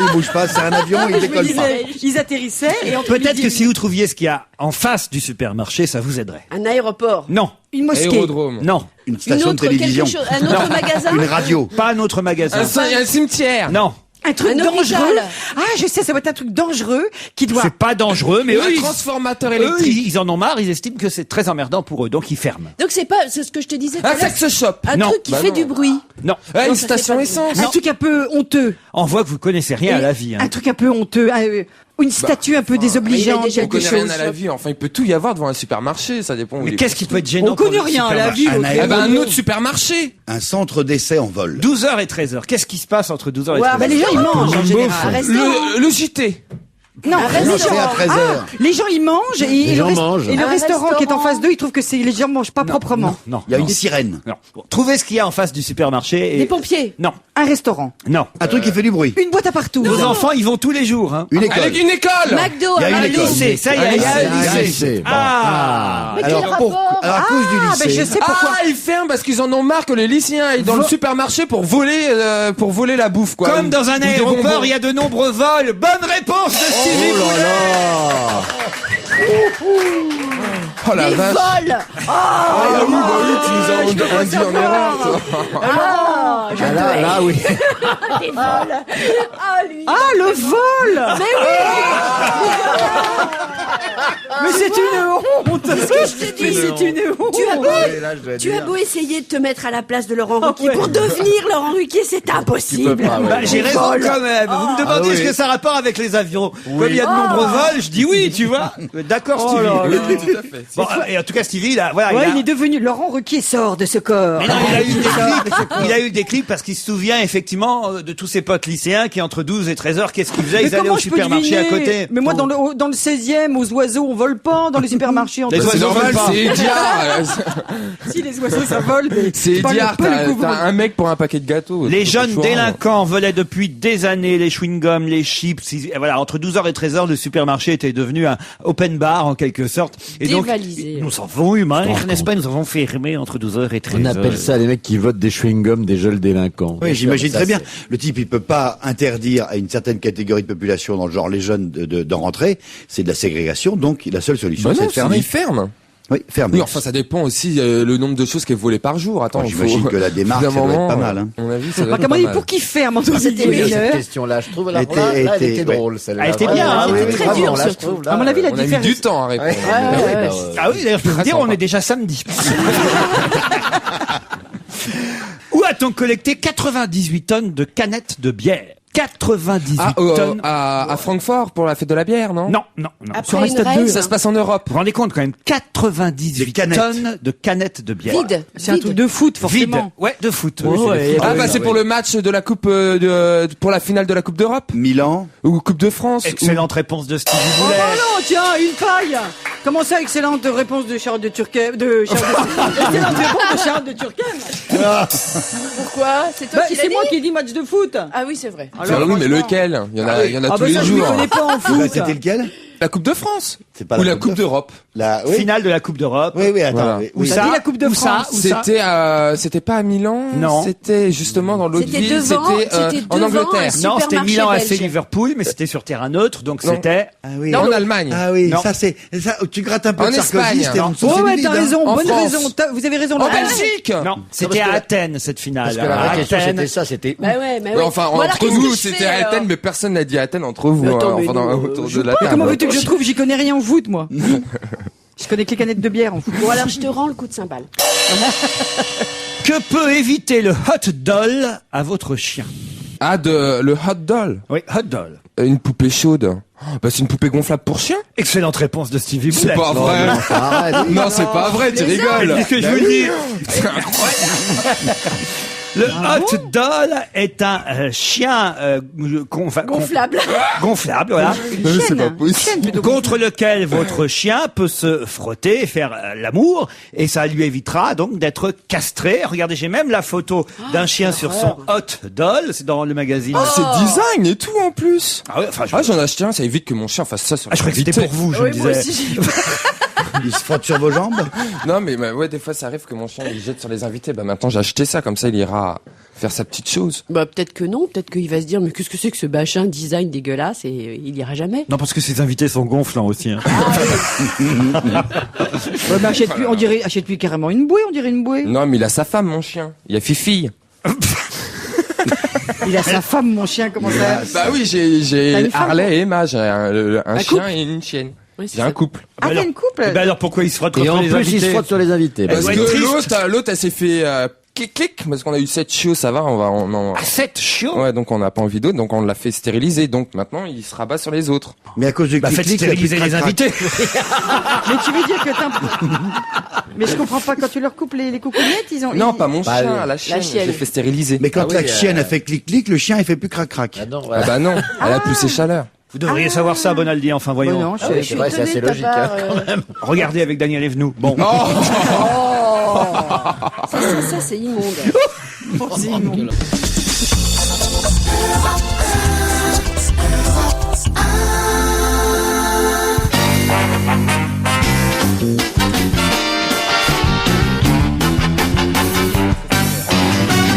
Il bouge pas, c'est un avion, il Je me décolle pas. disais, ils atterrissaient et entre Peut-être midi que et si vous trouviez ce qu'il y a en face du supermarché, ça vous aiderait. Un aéroport. Non, une mosquée. Aérodrome. non, Une Une station autre, de télévision. quelque chose, un autre magasin. Une radio. pas un autre magasin. Un cimetière. Non, Un truc Un dangereux. hôpital. Ah, je sais, ça va être un truc dangereux qui doit... c'est pas dangereux, mais eux, Un ils, transformateur eux, électrique. ils en ont marre, ils estiment que c'est très emmerdant pour eux, donc ils ferment. Donc c'est ce que je te disais tout Un à l'heure. sex shop. Un Non. truc qui Bah fait non. du bruit. Non, Ouais, Non, une ça station fait pas de- essence. Un truc un peu honteux. on voit que vous connaissez rien à la vie. Hein. Un truc un peu honteux. Une statue un peu désobligeante, mais il y a On quelque connaît rien chose. à la vie. Enfin, il peut tout y avoir devant un supermarché. Ça dépend où Mais il est. qu'est-ce qui peut être gênant On connaît pour le rien à la supermarché vie. Un l'autre. Eh ben, un aérodrome. autre supermarché. Un centre d'essai en vol. 12h et 13h, qu'est-ce qui se passe entre 12h et Ouais, 13h Bah, les gens, ils mangent en général. Un restaurant. Le JT. Non, Un les Non, restaurant. c'est à 13h. les gens, ils mangent et, gens le, mangent. et le Un restaurant qui est en restaurant. face d'eux, ils trouvent que les gens mangent pas proprement. Non, Il y a non, une sirène. non. Bon, trouvez ce qu'il y a en face du supermarché. Et... Des pompiers. Non, Un restaurant. non. Un truc qui fait du bruit. Une boîte à partout. Nos enfants, ils vont tous les jours. Hein. Une école. Avec une école. McDo. Il y a une un école. lycée. Lycée, ça y est, il y a un lycée. Bon. Ah, Mais quel Alors, rapport alors, à cause du Ah, lycée. ben je sais pourquoi. Ah, ils ferment parce qu'ils en ont marre que les lycéens aillent dans le supermarché pour voler la bouffe, quoi. Comme dans un Ou des aéroport, bonbons. il y a de nombreux vols. Bonne réponse de Stevie Boulet. Oh la Des vache. vols. Ah oui, bah oui, tu nous as induit en erreur, toi. Ah, je Ah, là, oui. des vols. Ah, lui. Ah, le vol. Mais oui. Mais c'est une honte. C'est ce que je te Mais dis. c'est une honte. Tu as beau essayer de te mettre à la place de Laurent Ruquier pour devenir Laurent Ruquier, c'est impossible. Tu peux pas, ouais. Bah, j'ai Des raison vols. quand même. Vous me demandez oui. ce que ça a rapport avec les avions. Comme il y a de nombreux vols, je dis oui, tu vois. D'accord, Stevie. Oui, oui, tout à fait. Bon, et en tout cas, Stevie, là, voilà, Ouais, il a... il est devenu Laurent Ruquier sort de ce corps. Mais non, il a eu des clips. Il a eu des clips parce qu'il se souvient effectivement de tous ses potes lycéens qui entre 12 et 13 heures, qu'est-ce qu'ils faisaient? Mais Ils allaient comment au je peux supermarché à deviner côté. Mais moi, dans le 16e, aux oiseaux, on vole pas dans les supermarchés. Les C'est oiseaux normal, volent pas. c'est Ediard. Si les oiseaux, ça vole. mais C'est pas le- Ediard, pas le t'as couvre- un mec pour un paquet de gâteaux. Les C'est jeunes chaud, délinquants volaient depuis des années les chewing-gums, les chips. Voilà, entre 12h et 13h, le supermarché était devenu un open bar en quelque sorte. Et donc, Dévalisé. nous avons eu mal, n'est-ce pas? Nous avons fermé entre 12h et 13h. On appelle ça les mecs qui votent des chewing-gums des jeunes délinquants. Oui, j'imagine Ça, très bien. c'est- Le type, il peut pas interdire à une certaine catégorie de population, dans le genre les jeunes, d'en rentrer. C'est de la ségrégation. Donc, la seule solution, Bah c'est non, de fermer. ils ferment. Oui, fermer. Oui, enfin, ça dépend aussi le nombre de choses qui est volé par jour. Attends, Oh, j'imagine que la démarche, d'un ça doit être moment, pas mal, hein. À mon avis, ça doit Bah, être comment pas il mal. pour qui ferme entre C'était midi et mieux, une Cette heure question-là, je trouve, là, Elle elle était- était ouais. drôle, celle-là. Elle était bien, hein. oui, C'était oui, très bravo, dur, là, je surtout. trouve, là, À mon avis, la On a mis différence. du temps à répondre. Ouais. Ouais, Ah oui, ouais, bah, ouais. ouais. Ah oui, d'ailleurs, je peux vous Très dire, sympa. on est déjà samedi. Où a-t-on collecté 98 tonnes de canettes de bière? 98 Ah, tonnes. à Francfort pour la fête de la bière, non? Non, non, non. Après Sur un une stade rave, deux, Ça se passe en Europe. Vous vous rendez compte quand même, 98 Des canettes. tonnes de canettes de bière. vide. C'est un Vide. truc de foot, Vide. forcément. Ouais, de foot. Ouais, Oui, c'est ouais, des foot. Ah, oui, bah, c'est pour le match de la coupe, pour la finale de la Coupe d'Europe? Milan. Ou Coupe de France? Excellente réponse de Stevie Oh Boulet. non, tiens, une paille. Comment ça, excellente réponse de Charles de Turquem, excellente réponse de Charles de Turquem. Pourquoi? C'est toi Bah, qui l'as c'est dit moi qui ai dit match de foot. Ah oui, c'est vrai. Ah oui, mais lequel? Il y en a, il y en a Ah tous bah les ça, je ne jours. connais pas en Bah, foot. c'était lequel? La Coupe de France? C'est pas Ou la Coupe Coupe d'Europe? Oui. Finale de la Coupe d'Europe. Oui, oui, attends. Voilà. oui, Où oui. ça? dit la Coupe de Où ça France. Où ça C'était pas à Milan? Non. C'était justement dans l'autre C'était ville. devant- C'était c'était en devant Angleterre. un Non, c'était supermarché Milan AC belge. Liverpool, mais c'était sur terrain neutre, donc Non. c'était... Ah oui. En Allemagne. Ah oui, Non. ça c'est, ça, tu grattes un peu En de Sarkozy, Espagne. c'était en dessous, Oh c'est ouais, vide, t'as hein. raison, En bonne France. raison. Vous avez raison. En Laurent. Belgique? Non, c'était à Athènes, cette finale. Parce que la À vraie question, Athènes. c'était ça, c'était où? Bah ouais, bah Ouais, ouais. enfin, Bon, alors, entre qu'est-ce vous, que je fais, c'était alors Athènes, mais personne n'a dit Athènes entre vous, Mais attends, mais enfin, nous, autour je de la Mais table. comment veux-tu que je trouve? J'y connais rien en foot, moi. Je connais que les canettes de bière en foot. Bon, alors je te rends le coup de cymbale. Que peut éviter le hot doll à votre chien? Ah, le hot doll. Oui, hot doll. Une poupée chaude. Oh, bah, c'est une poupée gonflable pour chien? Excellente réponse de Stevie C'est Boulet. pas vrai. Arrête. Non, c'est pas vrai, tu rigoles. Qu'est-ce que je vous dis? Le hot doll est un chien Gonflable. gonflable, voilà, C'est pas possible. contre lequel votre chien peut se frotter et faire l'amour, et ça lui évitera donc d'être castré. Regardez, j'ai même la photo d'un chien sur son hot doll, c'est dans le magazine. C'est design et tout en plus. Ah ouais, enfin, J'en ai acheté un, ça évite que mon chien fasse ça sur je croyais que c'était pour vous, je me Oui, moi disais. aussi, Il se frotte sur vos jambes. Non, mais ouais, des fois ça arrive que mon chien il jette sur les invités. Bah maintenant j'ai acheté ça, comme ça il ira faire sa petite chose. Bah peut-être que non, peut-être qu'il va se dire mais qu'est-ce que c'est que ce machin design dégueulasse et il ira jamais. Non, parce que ces invités sont gonflants aussi. Hein. Ouais, mais achète-lui carrément une bouée, on dirait une bouée. Non, mais il a sa femme, mon chien. Il y a Fifi. Il a sa femme, mon chien, comment ça? Bah oui, T'as j'ai une femme, Harley et Emma, j'ai un chien couple et une chienne. Oui, c'est J'ai ça. un couple. Ah, il y a une couple? Eh ben alors pourquoi il se frotte Et contre en les plus, invités il se frotte sur les invités. Elle Parce doit être que triste. l'autre elle s'est fait clic, parce qu'on a eu 7 chiots, ça va, Ah, 7 chiots. Ouais, donc on n'a pas envie d'autres, donc on l'a fait stériliser. Donc maintenant, il se rabat sur les autres. Mais à cause du Bah faites clic-clic, il y a plus de stériliser les crac-crac. invités. Mais tu veux dire que Mais je comprends pas, quand tu leur coupes les coucougnettes, ils ont... Non, ils- pas mon Bah, chien, la chienne. chienne. Je l'ai fait stériliser. Mais quand Ah la oui, chienne a fait clic-clic, le chien il fait plus crac-crac. Ah non, Ah voilà. bah non, elle a plus ses chaleurs. Vous devriez savoir ça, Bonaldi, enfin Bah voyons. non, Ah oui, c'est vrai, c'est assez étonnée de logique. ta part, Regardez avec Daniel Evenou. Bon. Ça c'est immonde. c'est immonde.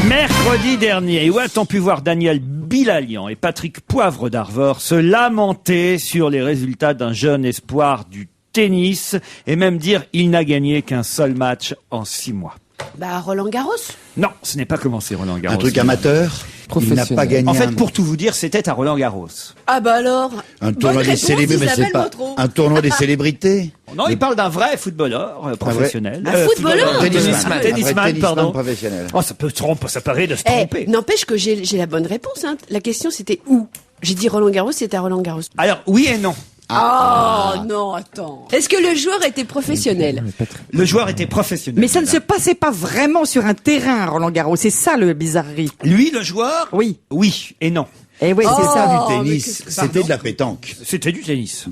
Mercredi dernier, où a-t-on pu voir Daniel Bilalian et Patrick Poivre d'Arvor se lamenter sur les résultats d'un jeune espoir du tennis et même dire il n'a gagné qu'un seul match en 6 mois. Bah Roland Garros. Non, ce n'est pas commencé Roland Garros. Un truc amateur. Il n'a Professionnel. pas gagné En fait, un- pour tout vous dire, c'était à Roland Garros. Ah bah alors. un Bonne tournoi des réponse, célébrités. Mais Isabelle c'est pas Vautreau. un tournoi des célébrités. Non, il parle d'un vrai footballeur professionnel. Un footballeur Tennisman, Un vrai tennisman, pardon. professionnel. Oh, ça peut tromper, ça paraît de se Eh, tromper. n'empêche que j'ai la bonne réponse. Hein. La question c'était où. J'ai dit Roland Garros, c'était à Roland Garros. Alors, oui et non. Oh non, attends. Est-ce que le joueur était professionnel? Le joueur était professionnel. Mais ça ne se passait pas vraiment sur un terrain, Roland Garros. C'est ça le bizarrerie. Lui, le joueur, Oui. oui et non. Et oui, c'est ça. Du Oh, mais tennis, qu'est-ce que- c'était de la pétanque. C'était du tennis.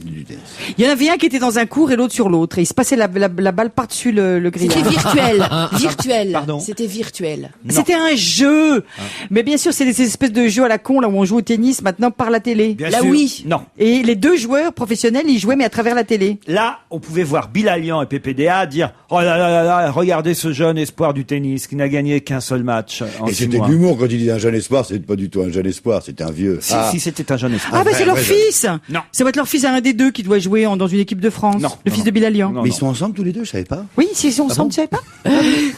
Il y en avait un qui était dans un cours et l'autre sur l'autre. Et il se passait la balle par-dessus le grillage. C'était virtuel. Virtuel. Pardon. C'était virtuel. Non. C'était un jeu. Mais bien sûr, c'est des espèces de jeux à la con, là où on joue au tennis maintenant par la télé. Bien Là, sûr. oui. Non. Et les deux joueurs professionnels, ils jouaient mais à travers la télé. Là, on pouvait voir Bilalian et PPDA dire « Oh là là là là, regardez ce jeune espoir du tennis qui n'a gagné qu'un seul match en Et 6 c'était mois. de l'humour quand il dit un jeune espoir, c'est pas du tout un jeune espoir, c'était un vieux. Si, si, c'était un jeune espoir. Ah, bah c'est leur vrai fils. Non. Ça va être leur fils à un des deux qui doit jouer dans une équipe de France. Non, Le non, fils non. de Bilalian. Non, Mais non. ils sont ensemble tous les deux, je savais pas. Oui, si on s'en savait pas.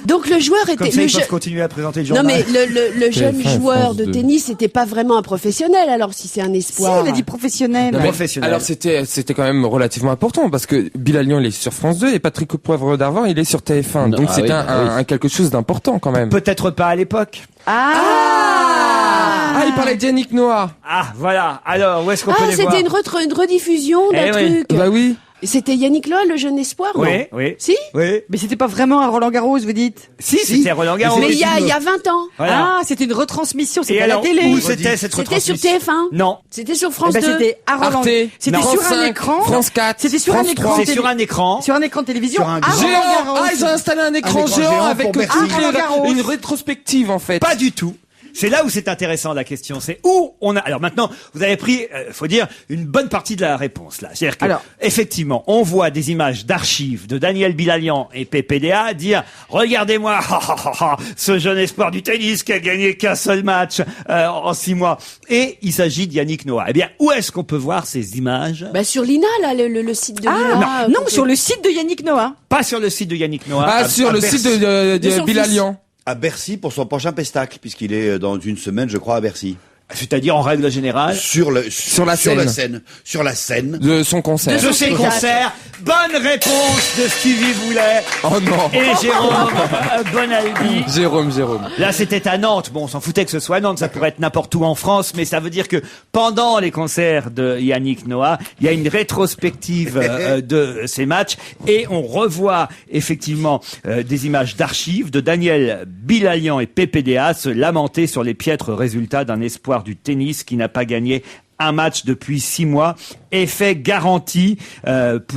Donc le joueur était Comme ça, le ils peuvent jeu- continuer à présenter le Non journal. mais le jeune TF1, joueur France de 2. tennis n'était pas vraiment un professionnel alors si c'est un Si, espoir. il a dit professionnel. Non, mais- Professionnel. Alors c'était quand même relativement important parce que Bilalian il est sur France 2 et Patrick Poivre d'Arvor il est sur TF1. Non, Donc ah c'était oui, un quelque chose d'important quand même. Peut-être pas à l'époque. Ah, il parlait d'Yannick Noah. Ah, voilà. Alors, où est-ce qu'on peut Ah, les voir c'était une rediffusion d'un Eh oui. truc. Bah oui. C'était Yannick Noah, le jeune espoir, non? Oui, oui. Si? Oui. Mais c'était pas vraiment un Roland Garros, vous dites? Si, c'était Roland Garros. Mais il y a 20 ans. Voilà. Ah, c'était une retransmission, Et c'était à la alors, télé. où c'était cette C'était sur retransmission TF1. Non. C'était sur Eh France ben, 2. c'était à Roland. Arte. C'était Non. sur France un 5, écran. France 4. C'était sur un France écran. 3. C'est sur un écran. Sur un écran de télévision. Sur un à Géant. Roland Garros. Ah, ils ont installé un écran écran géant géant avec pour Bercy. Ah, Roland Garros. une rétrospective en fait. Pas du tout. C'est là où c'est intéressant la question. C'est où on a. Alors maintenant, vous avez pris, faut dire, une bonne partie de la réponse là. C'est-à-dire que, Alors. effectivement, on voit des images d'archives de Daniel Bilalian et PPDA dire regardez-moi, ce jeune espoir du tennis qui a gagné qu'un seul match en 6 mois. Et il s'agit de Yannick Noah. Eh bien, où est-ce qu'on peut voir ces images? Bah sur l'INA, là, le site de l'INA. Ah, non, sur le site de Yannick Noah. Pas sur le site de Yannick Noah. Ah, sur le Bercy. site de De son Bilalian. À Bercy pour son prochain pestacle, puisqu'il est dans une semaine, je crois, à Bercy. C'est-à-dire en règle générale Sur la scène. De son concert. de ses concerts. Bonne réponse de Stevie Boulet Oh non. et Jérôme Bonaldi. Jérôme. Là, c'était à Nantes. Bon, on s'en foutait que ce soit à Nantes. Ça pourrait être n'importe où en France, mais ça veut dire que pendant les concerts de Yannick Noah, il y a une rétrospective de ces matchs et on revoit effectivement des images d'archives de Daniel Bilalian et PPDA se lamenter sur les piètres résultats d'un espoir du tennis qui n'a pas gagné un match depuis 6 mois. Effet garanti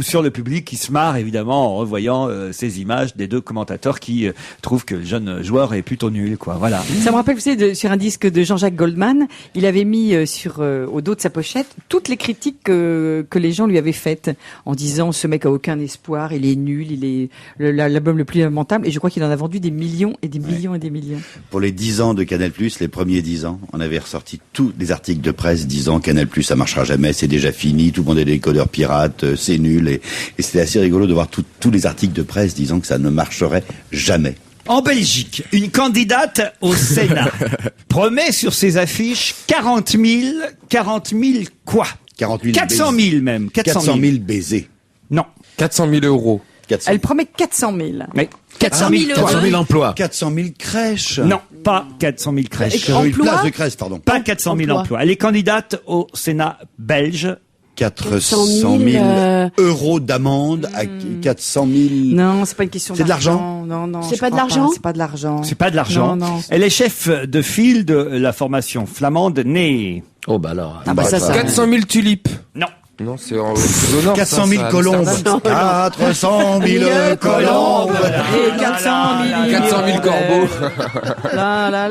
sur le public qui se marre évidemment en revoyant ces images des deux commentateurs qui trouvent que le jeune joueur est plutôt nul, quoi. Voilà. Ça me rappelle, vous savez, sur un disque de Jean-Jacques Goldman, il avait mis au dos de sa pochette toutes les critiques que les gens lui avaient faites en disant ce mec a aucun espoir, il est nul, il est l'album le plus lamentable. Et je crois qu'il en a vendu des millions et des millions et des millions. Pour les 10 ans de Canal+, les premiers 10 ans, on avait ressorti tous les articles de presse disant Canal+, ça marchera jamais, c'est déjà fini, tout le monde est des décodeurs pirates, c'est nul. Et c'était assez rigolo de voir tous les articles de presse disant que ça ne marcherait jamais. En Belgique, une candidate au Sénat promet sur ses affiches 40 000 quoi 40 000 400 000 même. 400 000 baisers. Non. 400 000 euros. 400 Elle promet 400 000. Mais 400 000 400 000 emplois. 400 000 crèches. Non, pas 400 000 crèches. 400 000 Emploi places de crèches, pardon. Pas 400 000 emplois. Elle est candidate au Sénat belge. 400 000 euros d'amende à 400 000... Non, c'est pas une question C'est de d'argent. Non, C'est je pas de crois l'argent C'est pas de l'argent. C'est pas de l'argent. Non. Elle est chef de file de la formation flamande née. Oh bah alors. Ah bah ça. 400 000 tulipes. Non. Non, c'est au nord. 400 000 colombes. 400 000 colombes. Et 400 000. 400 000 corbeaux. La.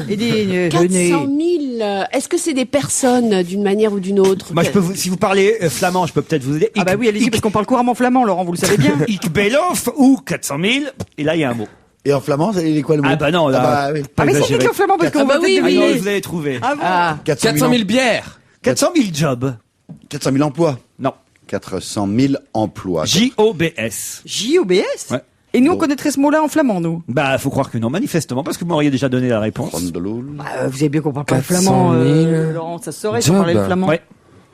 Et des 400 000. Est-ce que c'est des personnes d'une manière ou d'une autre? Moi, si vous parlez flamand, je peux peut-être vous aider. Ah bah oui, allez-y, parce qu'on parle couramment flamand, Laurent, vous le savez bien. Ik belof ou 400 000. Et là, il y a un mot. Et en flamand, il est quoi le mot? Ah bah non, là. Ah bah oui. Ah mais c'est exagéré. écrit en flamand, parce qu'on bah va oui, peut-être oui. Ah non, deviner. vous avez trouvé. Ah bon 400 000 bières. 400 000 jobs. 400 000 emplois. Non. 400 000 emplois. J-O-B-S. JOBS Ouais. Et nous, on connaîtrait ce mot-là en flamand, nous. Bah, faut croire que non, manifestement, parce que vous m'auriez déjà donné la réponse. Vous avez bien qu'on parle pas le 400 flamand, 000 Laurent, ça se saurait si on jobs. parlait le flamand. Ouais.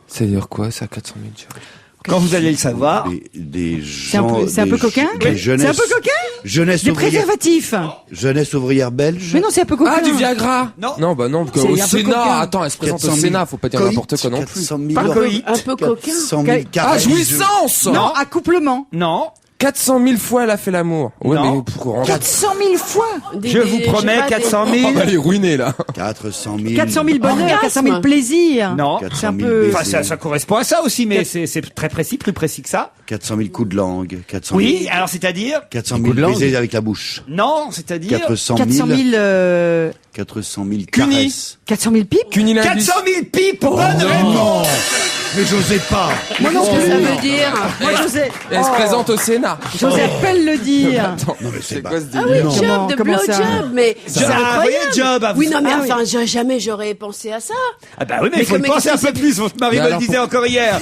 Ça veut dire quoi, ça, 400 000 jobs? Quand vous allez le savoir. Des gens... C'est un peu coquin des C'est jeunesses- un peu coquin Jeunesse Des ouvrière. préservatifs Jeunesse ouvrière belge. Mais non, c'est un peu coquin. Ah, du Viagra. Non. Non, bah non, parce C'est qu'au un peu Sénat, coquin. attends, elle se présente au 400 000 Sénat, faut pas dire coït, n'importe quoi non plus. 400 000 Pas euros. coït. Un peu coquin. 400 000 Ah, caresses. jouissance! Non, accouplement. Non. 400 000 fois elle a fait l'amour. Ouais, Non. mais pour rendre... 400 000 fois Je vous promets 400 000. Oh, bah, elle est ruinée, là. 400 000. 400 000 bonheur, Orgasme. 400 000 plaisirs. Non. 400 C'est un 000 peu- baisers. Enfin, ça correspond à ça aussi, mais c'est très précis, plus précis que ça. 400 000 coups de langue. 400 000, Oui, alors c'est-à-dire 400 Coups 000 de langue. baisers avec la bouche. Non, c'est-à-dire 400 400 000. 000, 400 000 Cuny. caresses. 400 000 pipes. Cunilingus. 400 000 pipes. Bonne réponse. Mais j'osais pas. Moi non Qu'est-ce plus. que ça veut dire? Moi, j'osais. Elle se présente au Sénat. J'osais à peine le dire. Attends, Non, mais c'est pas- quoi ce Ah délire? oui, job de Comment ça blowjob, mais c'est Ah, incroyable. voyez, job. Ah, vous- Oui, non, mais Ah oui. enfin, jamais j'aurais pensé à ça. Ah bah oui, mais Mais il faut y comment- penser un qu'est-ce peu que plus. Votre mari Mais me le alors, disait encore hier.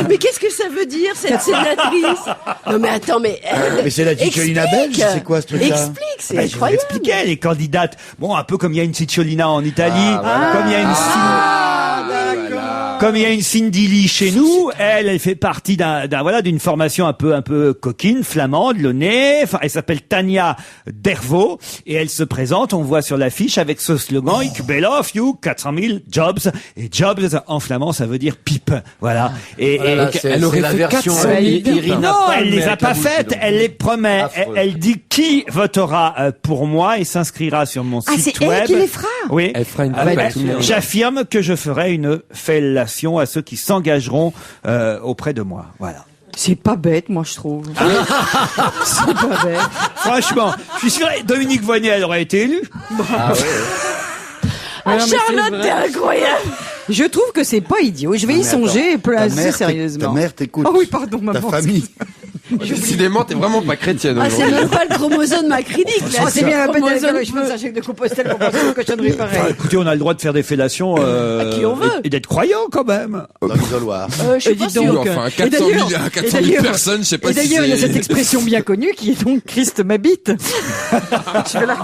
Mais qu'est-ce que ça veut dire, cette sénatrice? Non, mais attends, mais... Mais c'est la Cicciolina explique. belge, c'est quoi ce truc-là? Explique, c'est Bah, je vous incroyable. expliquais, les candidates. Bon, un peu comme il y a une Cicciolina en Italie, comme il y a une comme il y a une Cindy Lee chez nous, elle fait partie d'une formation un peu coquine, flamande, le nez. Enfin, elle s'appelle Tania Dervaux et elle se présente. On voit sur l'affiche avec ce slogan "Ik belof you 400 000 jobs". Et jobs en flamand, ça veut dire pipe. Voilà. Et Voilà, c'est elle aurait la fait version 400 000 Irina non, Palm, elle les mais a avec pas la bouche, faites, donc. elle les promet. Affreux. Elle dit qui votera pour moi et s'inscrira sur mon Ah, site c'est web. elle qui les fera. Oui. Elle fera une Ah, pub bah, à tout le monde. j'affirme que je ferai une fellation à ceux qui s'engageront auprès de moi. Voilà. C'est pas bête, moi, je trouve. C'est pas bête. Franchement, je suis sûr que Dominique Voynet, elle aurait été élue. Ah, non, mais c'est Charlotte, vrai. t'es incroyable. Je trouve que c'est pas idiot. Je vais y mais attends, songer Ta assez mère sérieusement. t'écoute. Oh oui, pardon, Ta maman. famille. Décidément, t'es vraiment pas chrétienne Ah, c'est aujourd'hui. même pas le chromosome macrinique, là. Oh, c'est bien la peine d'aller chromosome faire les cheveux de Saint-Jacques de Compostelle pour penser aux cochonneries pareilles. Enfin, écoutez, on a le droit de faire des fellations qui on veut. et d'être croyant quand même. Dans l'isoloir. Je suis pas dites donc, sûre. Oui, enfin, et 400 000, d'ailleurs- 400 et 000 d'ailleurs- personnes, je sais pas Et si d'ailleurs, il y a c'est- cette expression bien connue qui est donc Christ m'habite. Je vais la-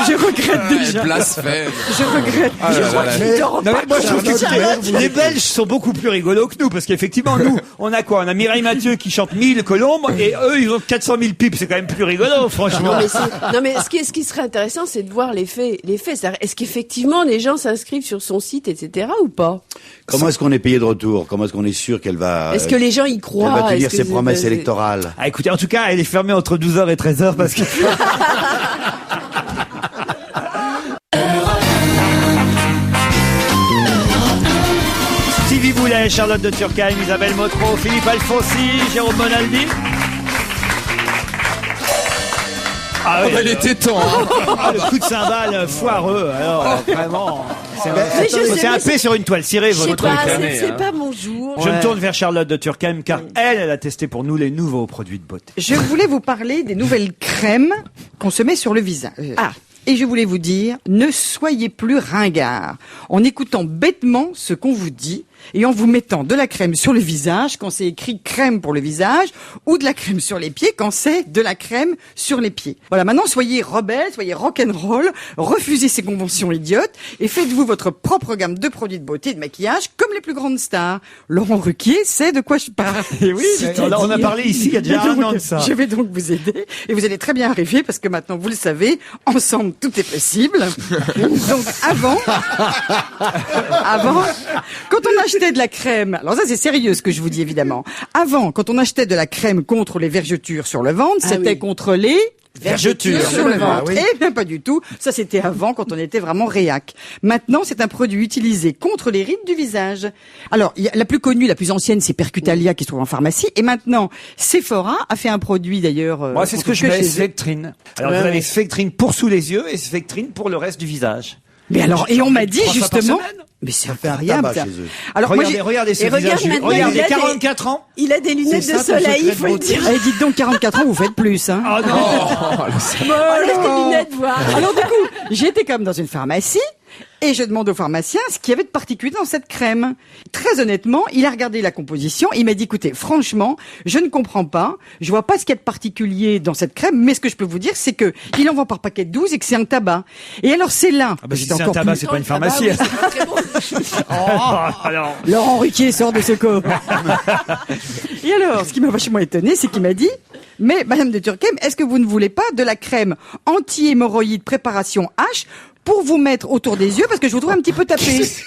Je regrette déjà. Blasphème. Je regrette. Ah là là là. Non, mais moi, je trouve que les Belges sont beaucoup plus rigolos que nous, parce qu'effectivement, nous, on a quoi? On a Mireille Mathieu qui chante 1000 colombes, et eux, ils ont 400 000 pipes. C'est quand même plus rigolo, franchement. Non, mais ce qui serait intéressant, c'est de voir les faits. C'est-à-dire, est-ce qu'effectivement les gens s'inscrivent sur son site, etc., ou pas? Comment est-ce qu'on est payé de retour? Comment est-ce qu'on est sûr qu'elle va... Est-ce que les gens y elle croient? va Est-ce tenir que ses c'est- promesses électorales? Ah, écoutez, en tout cas, elle est fermée entre 12h et 13h parce que... Sylvie Boulet, Charlotte de Turckheim, Isabelle Motro, Philippe Alfonsi, Jérôme Monaldi. Ah oui, Il était temps. Hein. ah, le coup de cymbale foireux, alors vraiment... Mais je sais, C'est un mais P sur une toile cirée, Je sais votre pas, truc. c'est pas mon jour. Je me tourne vers Charlotte de Turckheim car elle a testé pour nous les nouveaux produits de beauté. Je voulais vous parler des nouvelles crèmes qu'on se met sur le visage. Et je voulais vous dire, ne soyez plus ringard en écoutant bêtement ce qu'on vous dit et en vous mettant de la crème sur le visage quand c'est écrit crème pour le visage ou de la crème sur les pieds quand c'est de la crème sur les pieds. Voilà, maintenant soyez rebelles, soyez rock'n'roll, refusez ces conventions idiotes et faites-vous votre propre gamme de produits de beauté et de maquillage comme les plus grandes stars. Laurent Ruquier sait de quoi je parle. Et oui, On a parlé ici il y a déjà un an de ça. je vais donc vous aider et vous allez très bien arriver parce que maintenant vous le savez, ensemble tout est possible. Donc avant, quand on achetait de la crème, alors ça c'est sérieux ce que je vous dis évidemment. Avant, quand on achetait de la crème contre les vergetures sur le ventre, c'était oui. contre les Vergetures. sur le ventre. Eh bien pas du tout. Ça c'était avant quand on était vraiment réac. Maintenant c'est un produit utilisé contre les rides du visage. Alors il y a la plus connue, la plus ancienne, c'est Percutalia qui se trouve en pharmacie. Et maintenant Sephora a fait un produit d'ailleurs. Moi, c'est ce que je mets, Spectrine. Alors, vous avez Spectrine pour sous les yeux et Spectrine pour le reste du visage. Mais alors, et on m'a dit 3 fois par justement. semaine. Mais c'est fait un incroyable. tabac ça. chez eux. Alors Regardez, moi, regardez ce et regarde visage. maintenant, Regardez, il a des- 44 ans. Il a des lunettes C'est de ça, ton soleil, secret il faut de le beauté. dire. j'ai dites donc 44 ans, vous faites plus, hein. Oh non. Enlève tes lunettes, voir. Alors du coup, j'étais quand même dans une pharmacie et je demande au pharmacien ce qu'il y avait de particulier dans cette crème. Très honnêtement, il a regardé la composition, il m'a dit écoutez, franchement, je ne comprends pas, je vois pas ce qu'il y a de particulier dans cette crème, mais ce que je peux vous dire c'est que il en vend par paquet de 12 et que c'est un tabac. Et alors c'est là, Ah bah, si j'étais c'est un encore tabac, plus- c'est pas une Ah bah pharmacie. oui, c'est pas très bon. Alors, Laurent Ruquier sort de ce corps. Et alors, ce qui m'a vachement étonné, c'est qu'il m'a dit, mais Madame de Turckheim, est-ce que vous ne voulez pas de la crème anti-hémorroïde préparation H pour vous mettre autour des yeux parce que je vous trouve un petit peu tapé. c'est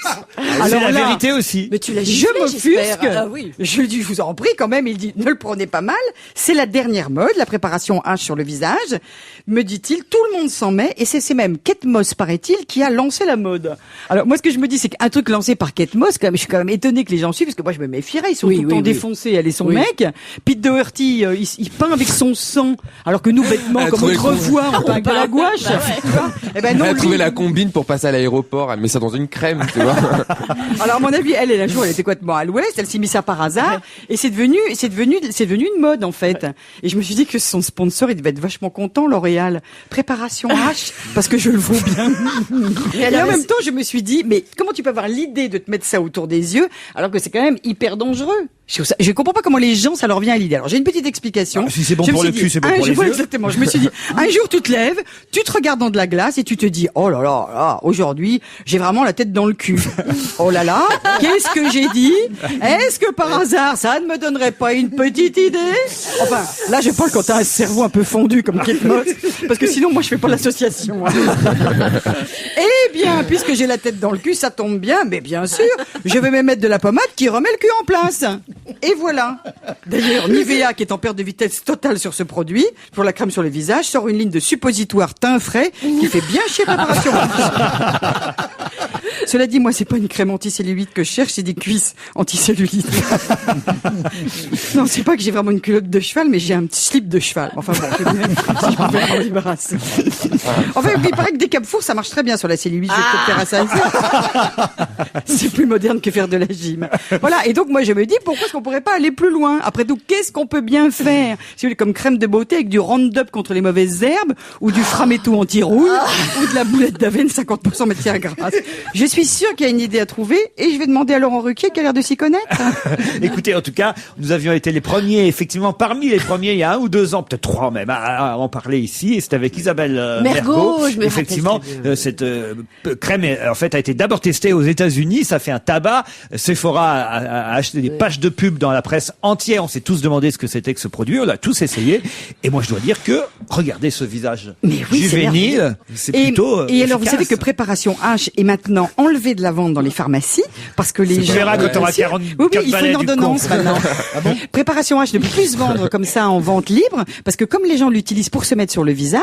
la vérité aussi. Mais tu l'as Je giflé, m'offusque. j'espère. Ah oui. Je lui dis, je vous en prie quand même. Il dit, ne le prenez pas mal. C'est la dernière mode, la préparation H sur le visage. Me dit-il, tout le monde s'en met. Et c'est même Kate Moss, paraît-il, qui a lancé la mode. Alors, moi, ce que je me dis, c'est qu'un truc lancé par Kate Moss, quand même, je suis quand même étonné que les gens suivent, parce que moi, je me méfierais. Ils sont Oui, tout le oui, temps oui. défoncés. Elle et son Oui. mec. Pete Doherty, il peint avec son sang. Alors que nous, bêtement, Elle a comme trouvé autrefois, on peint avec de la gouache. Bah ouais. Tu vois Eh ben non, Elle a trouvé lui- la combine pour passer à l'aéroport. Elle met ça dans une crème, tu vois. Alors à mon avis, elle un jour, elle était complètement à l'ouest, elle s'est mis ça par hasard, et c'est devenu une mode en fait. Et je me suis dit que son sponsor, il devait être vachement content, L'Oréal. Préparation H, parce que je le vaux bien. Et en même temps, je me suis dit, mais comment tu peux avoir l'idée de te mettre ça autour des yeux, alors que c'est quand même hyper dangereux. Je comprends pas comment les gens, ça leur vient à l'idée. Alors j'ai une petite explication. Ah, si c'est bon Je me pour suis le dit, cul, c'est bon un pour les jour- yeux. Exactement. Je me suis dit, un jour tu te lèves, tu te regardes dans de la glace et tu te dis, oh là là, là aujourd'hui, j'ai vraiment la tête dans le cul. Oh là là, qu'est-ce que j'ai dit? Est-ce que par hasard, ça ne me donnerait pas une petite idée? Enfin, là, je parle quand t'as un cerveau un peu fondu comme Kate Moss, parce que sinon, moi, je fais pas l'association. Hein. Eh bien, puisque j'ai la tête dans le cul, ça tombe bien, mais bien sûr, je vais me mettre de la pommade qui remet le cul en place. Et voilà. D'ailleurs, Nivea, qui est en perte de vitesse totale sur ce produit, pour la crème sur le visage, sort une ligne de suppositoire teint frais qui fait bien chier préparation. Cela dit, moi, c'est pas une crème anticellulite que je cherche, c'est des cuisses anticellulites. Non, c'est pas que j'ai vraiment une culotte de cheval, mais j'ai un petit slip de cheval. Enfin bon, si je pouvais m'en débarrasser. Enfin, il paraît que des Cap-Four, ça marche très bien sur la cellulite. Je vais peut-être faire ça ici. C'est plus moderne que faire de la gym. Voilà. Et donc, moi, je me dis, pourquoi est-ce qu'on pourrait pas aller plus loin? Après tout, qu'est-ce qu'on peut bien faire? Si vous voulez, comme crème de beauté avec du Roundup contre les mauvaises herbes, ou du Framétou anti-rouille, ou de la boulette d'avenne 50% matière grasse. Je suis sûre qu'il y a une idée à trouver, et je vais demander à Laurent Ruquier qui a l'air de s'y connaître. Écoutez, en tout cas, nous avions été les premiers, effectivement, parmi les premiers, il y a 1 ou 2 ans, peut-être 3 même, à en parler ici, et c'était avec Isabelle Mergo. Je me Effectivement, rappelle très bien. cette crème, en fait, a été d'abord testée aux États-Unis, ça fait un tabac. Sephora a acheté des pages de pub dans la presse entière, on s'est tous demandé ce que c'était que ce produit, on l'a tous essayé, et moi je dois dire que, regardez ce visage Mais oui, juvénile, c'est plutôt et alors, vous savez que efficace. Préparation H est maintenant enlevée de la vente dans les pharmacies parce que les Tu gens... verras quand t'auras 44 Oui, il faut balais une du ordonnance con. maintenant. Préparation H ne peut plus se vendre comme ça en vente libre parce que comme les gens l'utilisent pour se mettre sur le visage,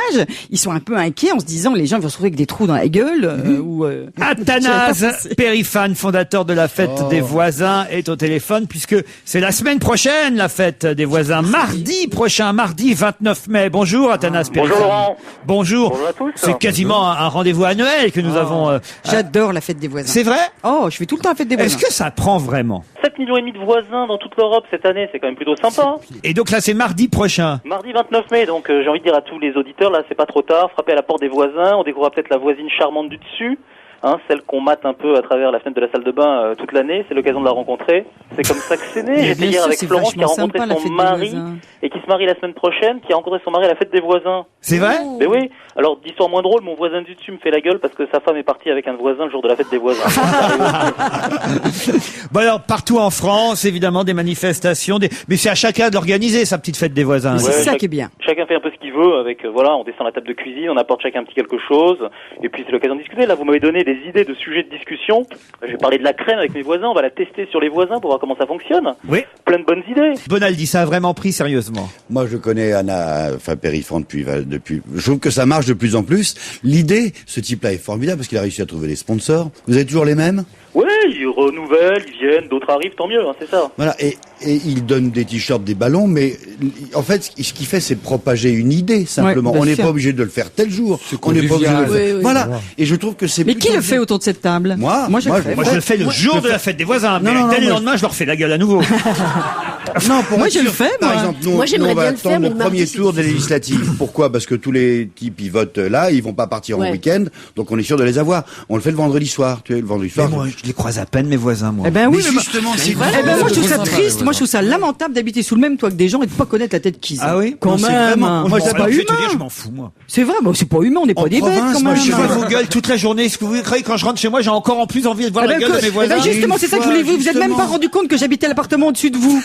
ils sont un peu inquiets en se disant les gens vont se retrouver avec des trous dans la gueule ou... Athanase Périfane, fondateur de la fête des voisins, est au téléphone puisque c'est la semaine prochaine, la fête des voisins. Mardi prochain, mardi 29 mai. Bonjour Athanase Périfane. Bonjour Laurent. Bonjour. Bonjour à tous. C'est quasiment un rendez-vous annuel que nous avons. J'adore la fête des voisins. C'est vrai? Oh, je fais tout le temps la fête des voisins. Est-ce que ça prend vraiment? 7,5 millions de voisins dans toute l'Europe cette année, c'est quand même plutôt sympa. Et donc là, c'est mardi prochain. Mardi 29 mai, donc j'ai envie de dire à tous les auditeurs, là c'est pas trop tard, frappez à la porte des voisins, on découvrira peut-être la voisine charmante du dessus, celle qu'on mate un peu à travers la fenêtre de la salle de bain toute l'année, c'est l'occasion de la rencontrer. C'est comme ça que c'est né. Mais J'étais bien hier sûr, avec c'est Florence qui a vachement rencontré sympa, la son fête des mari voisins. et qui se marie la semaine prochaine, qui a rencontré son mari à la fête des voisins. C'est vrai? Mais oui, alors d'histoire moins drôle, mon voisin du dessus me fait la gueule parce que sa femme est partie avec un voisin le jour de la fête des voisins. Bon alors, partout en France, évidemment, des manifestations, mais c'est à chacun d'organiser sa petite fête des voisins. Mais c'est Ouais, ça qui est bien. Chacun fait un peu ce qu'il veut avec, voilà, on descend la table de cuisine, on apporte chacun un petit quelque chose, et puis c'est l'occasion de discuter. Là, vous m'avez donné des idées de sujets de discussion. Je vais parler de la crème avec mes voisins, on va la tester sur les voisins pour voir comment ça fonctionne. Oui. Plein de bonnes idées. Bonaldi, ça a vraiment pris sérieusement. Moi, je connais Périfan depuis. Je trouve que ça marche de plus en plus. L'idée, ce type-là est formidable parce qu'il a réussi à trouver des sponsors. Vous avez toujours les mêmes? Ouais, ils renouvellent, ils viennent, d'autres arrivent, tant mieux, c'est ça. Voilà. Et il donne des t-shirts, des ballons, mais en fait, ce qu'il fait, c'est propager une idée simplement. Ouais, bien On n'est sûr. pas obligé de le faire tel jour. C'est On n'est pas obligé de le convivial. faire. Oui, oui. Voilà. Et je trouve que c'est. Mais qui plutôt le fait bien. autour de cette table? Moi, je le fais. Moi, je le fais le jour de la fête des voisins, mais Non, dès le moi, lendemain, je leur fais la gueule à nouveau. Non, pour Moi, être je le sûr, fais, Par moi. exemple, Moi, j'aimerais nous, on va bien le faire, attendre mais le mardi, premier c'est tour des législatives. Pourquoi? Parce que tous les types, ils votent là, ils vont pas partir en Ouais. week-end, donc on est sûr de les avoir. On le fait le vendredi soir. Tu sais, le vendredi Mais soir. moi, je les croise à peine, mes voisins, moi. Eh ben oui, Mais justement, c'est vrai. Eh ben moi je trouve ça sympa, triste, les moi je trouve ça lamentable d'habiter sous le même toit que des gens et de pas connaître la tête qu'ils ont. Ah oui? Quand Non, c'est même. vraiment- Moi Bon, c'est alors, pas je vais te humain. dire, je m'en fous, moi. C'est vrai, bon, c'est pas humain, on n'est En pas des bêtes province, quand moi, même. Je vois vos gueules toute la journée. Est-ce que vous croyez quand je rentre chez moi, j'ai encore en plus envie de voir Eh la ben, gueule de mes voisins? justement, c'est ça que je voulais vous. Vous êtes même pas Justement. rendu compte que j'habitais l'appartement au-dessus de vous.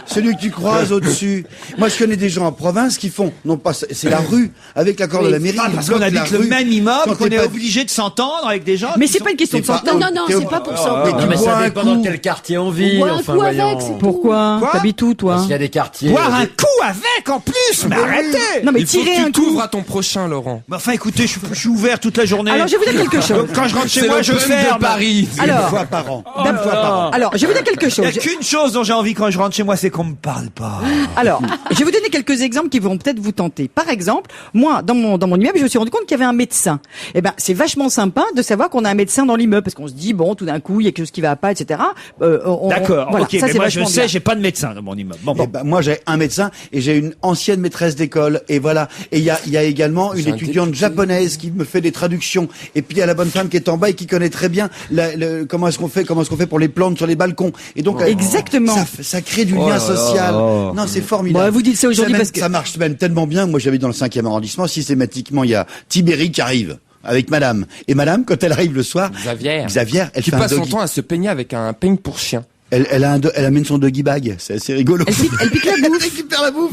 Celui que tu croises au-dessus. Moi, je connais des gens en province qui font, non pas, c'est la rue, avec l'accord de la mairie. Ah, ils parce qu'on bloquent la habite le rue. même immeuble, Quand qu'on t'es est pas- obligé de s'entendre avec des gens. Mais qui c'est sont- pas une question de T'es pas- s'entendre. Non, t'es c'est pas pour ça. Mais Non, tu mais bois ça un dépend dans coup. quel quartier on On vit. boit un Enfin, coup avec, voyons. c'est tout. Pourquoi? Quoi T'habites où, toi? Parce qu'il y a des quartiers. Boire un coup avec en plus, mais arrêtez! Non, mais Il faut tirer que un tu coup. t'ouvres à ton prochain, Laurent. Mais enfin, écoutez, je suis ouvert toute la journée. Alors, je vais vous dire quelque chose. Quand je rentre chez C'est moi, le je pub ferme. de Paris. Une Alors, fois par an. Oh là Une fois par an. là. alors, je vais vous dire quelque Il n'y a chose. qu'une chose dont j'ai envie quand je rentre chez moi, c'est qu'on me parle pas. Alors, je vais vous donner quelques exemples qui vont peut-être vous tenter. Par exemple, moi, dans mon immeuble, je me suis rendu compte qu'il y avait un médecin. Eh ben, c'est vachement sympa de savoir qu'on a un médecin dans l'immeuble, parce qu'on se dit, bon, tout d'un coup, il y a quelque chose qui va pas, etc. D'accord, voilà, ok, ça, mais c'est moi je vachement sais, bien. j'ai pas de médecin dans mon immeuble. Bon, Eh ben, moi, j'ai un médecin et j'ai une ancienne maîtresse d'école. Et voilà. Et il y a également une J'ai un étudiante député. japonaise qui me fait des traductions. Et puis, il y a la bonne femme qui est en bas et qui connaît très bien comment est-ce qu'on fait pour les plantes sur les balcons. Et donc, Exactement. ça crée du Oh lien là social. là. Non, c'est formidable. Bon, vous dites ça aujourd'hui même- parce que- ça marche même tellement bien. Moi, j'habite dans le 5e arrondissement. Systématiquement, il y a Tibéri qui arrive avec madame. Et madame, quand elle arrive le soir, Xavier. elle Qui fait un passe son doggy. temps à se peigner avec un peigne pour chien. Elle amène son doggy bag. C'est assez rigolo. Elle pique la bouffe. Elle récupère la bouffe.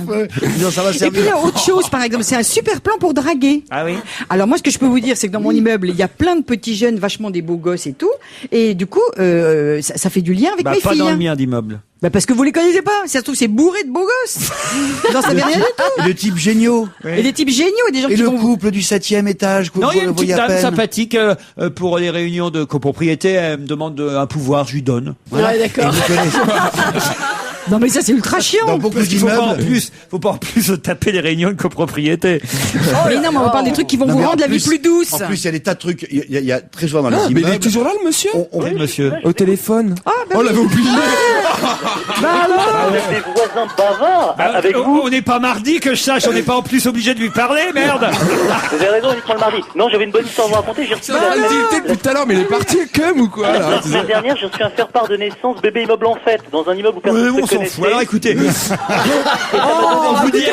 Non, ça va Et puis servir. là, autre chose, par exemple, c'est un super plan pour draguer. Ah oui? Alors moi, ce que je peux vous dire, c'est que dans mon immeuble, il y a plein de petits jeunes, vachement des beaux gosses et tout. Et du coup, ça fait du lien avec Bah, mes pas filles. dans le hein. mien d'immeuble. Bah parce que vous les connaissez pas. Si ça se trouve, c'est bourré de beaux gosses. Non, ça fait rien du tout. Et le type géniaux. Et des types géniaux et des gens Et qui le vont... couple du 7e étage. que Non, vous il y a le une petite voyez à dame peine. sympathique pour les réunions de copropriété. Elle me demande un pouvoir, je lui donne. Ouais, d'accord. Et vous connaissez- Non mais ça c'est ultra chiant. Dans beaucoup Parce qu'il faut d'immeubles. pas en plus se taper les réunions de copropriété. Mais non, mais on parle des trucs qui vont Non, vous mais en rendre la vie plus- plus douce. En plus, il y a des tas de trucs. Il y a très souvent dans les Mais il immeubles. est toujours là, le monsieur? Oui, monsieur. Au téléphone. On l'avait oublié. Bah alors Vous êtes des voisins bavards avec vous. On n'est pas mardi, que je sache, on n'est pas en plus obligé de lui parler, merde. Vous avez raison, uniquement le mardi. Non, j'avais une bonne histoire à vous raconter. J'ai reçu C'est la activité depuis tout à l'heure, mais il est parti cum ou quoi, là? la semaine dernière, j'ai reçu un faire-part de naissance bébé immeuble en fête dans un immeuble où Ouais, personne on ne se s'en connaissait. fout. Alors écoutez, on vous dit,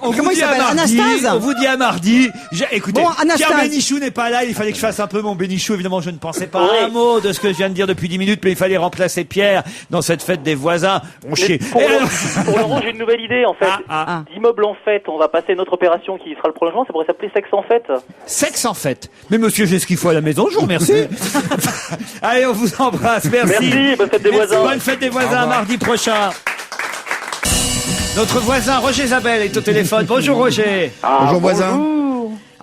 on Comment vous il dit à s'appelle, mardi. Anastase On vous dit à mardi. Écoutez, Bon, Anastase. Pierre Bénichou n'est pas là. Il fallait que je fasse un peu mon Bénichou. Évidemment, je ne pensais pas Oui. un mot de ce que je viens de dire depuis 10 minutes, mais il fallait remplacer Pierre dans cette fête des voisins. On Mais chie. pour Et alors- Laurent, j'ai une nouvelle idée en fait. Ah. D'immeuble en fête, on va passer notre opération qui sera le prolongement, ça pourrait s'appeler Sexe en fête. Sexe en fête. Mais monsieur, j'ai ce qu'il faut à la maison. Je vous remercie. Allez, on vous embrasse. Merci. Merci, bonne fête des Merci, voisins. bonne fête des voisins mardi prochain. Notre voisin Roger Zabel est au téléphone. Bonjour Roger. Bonjour, voisin.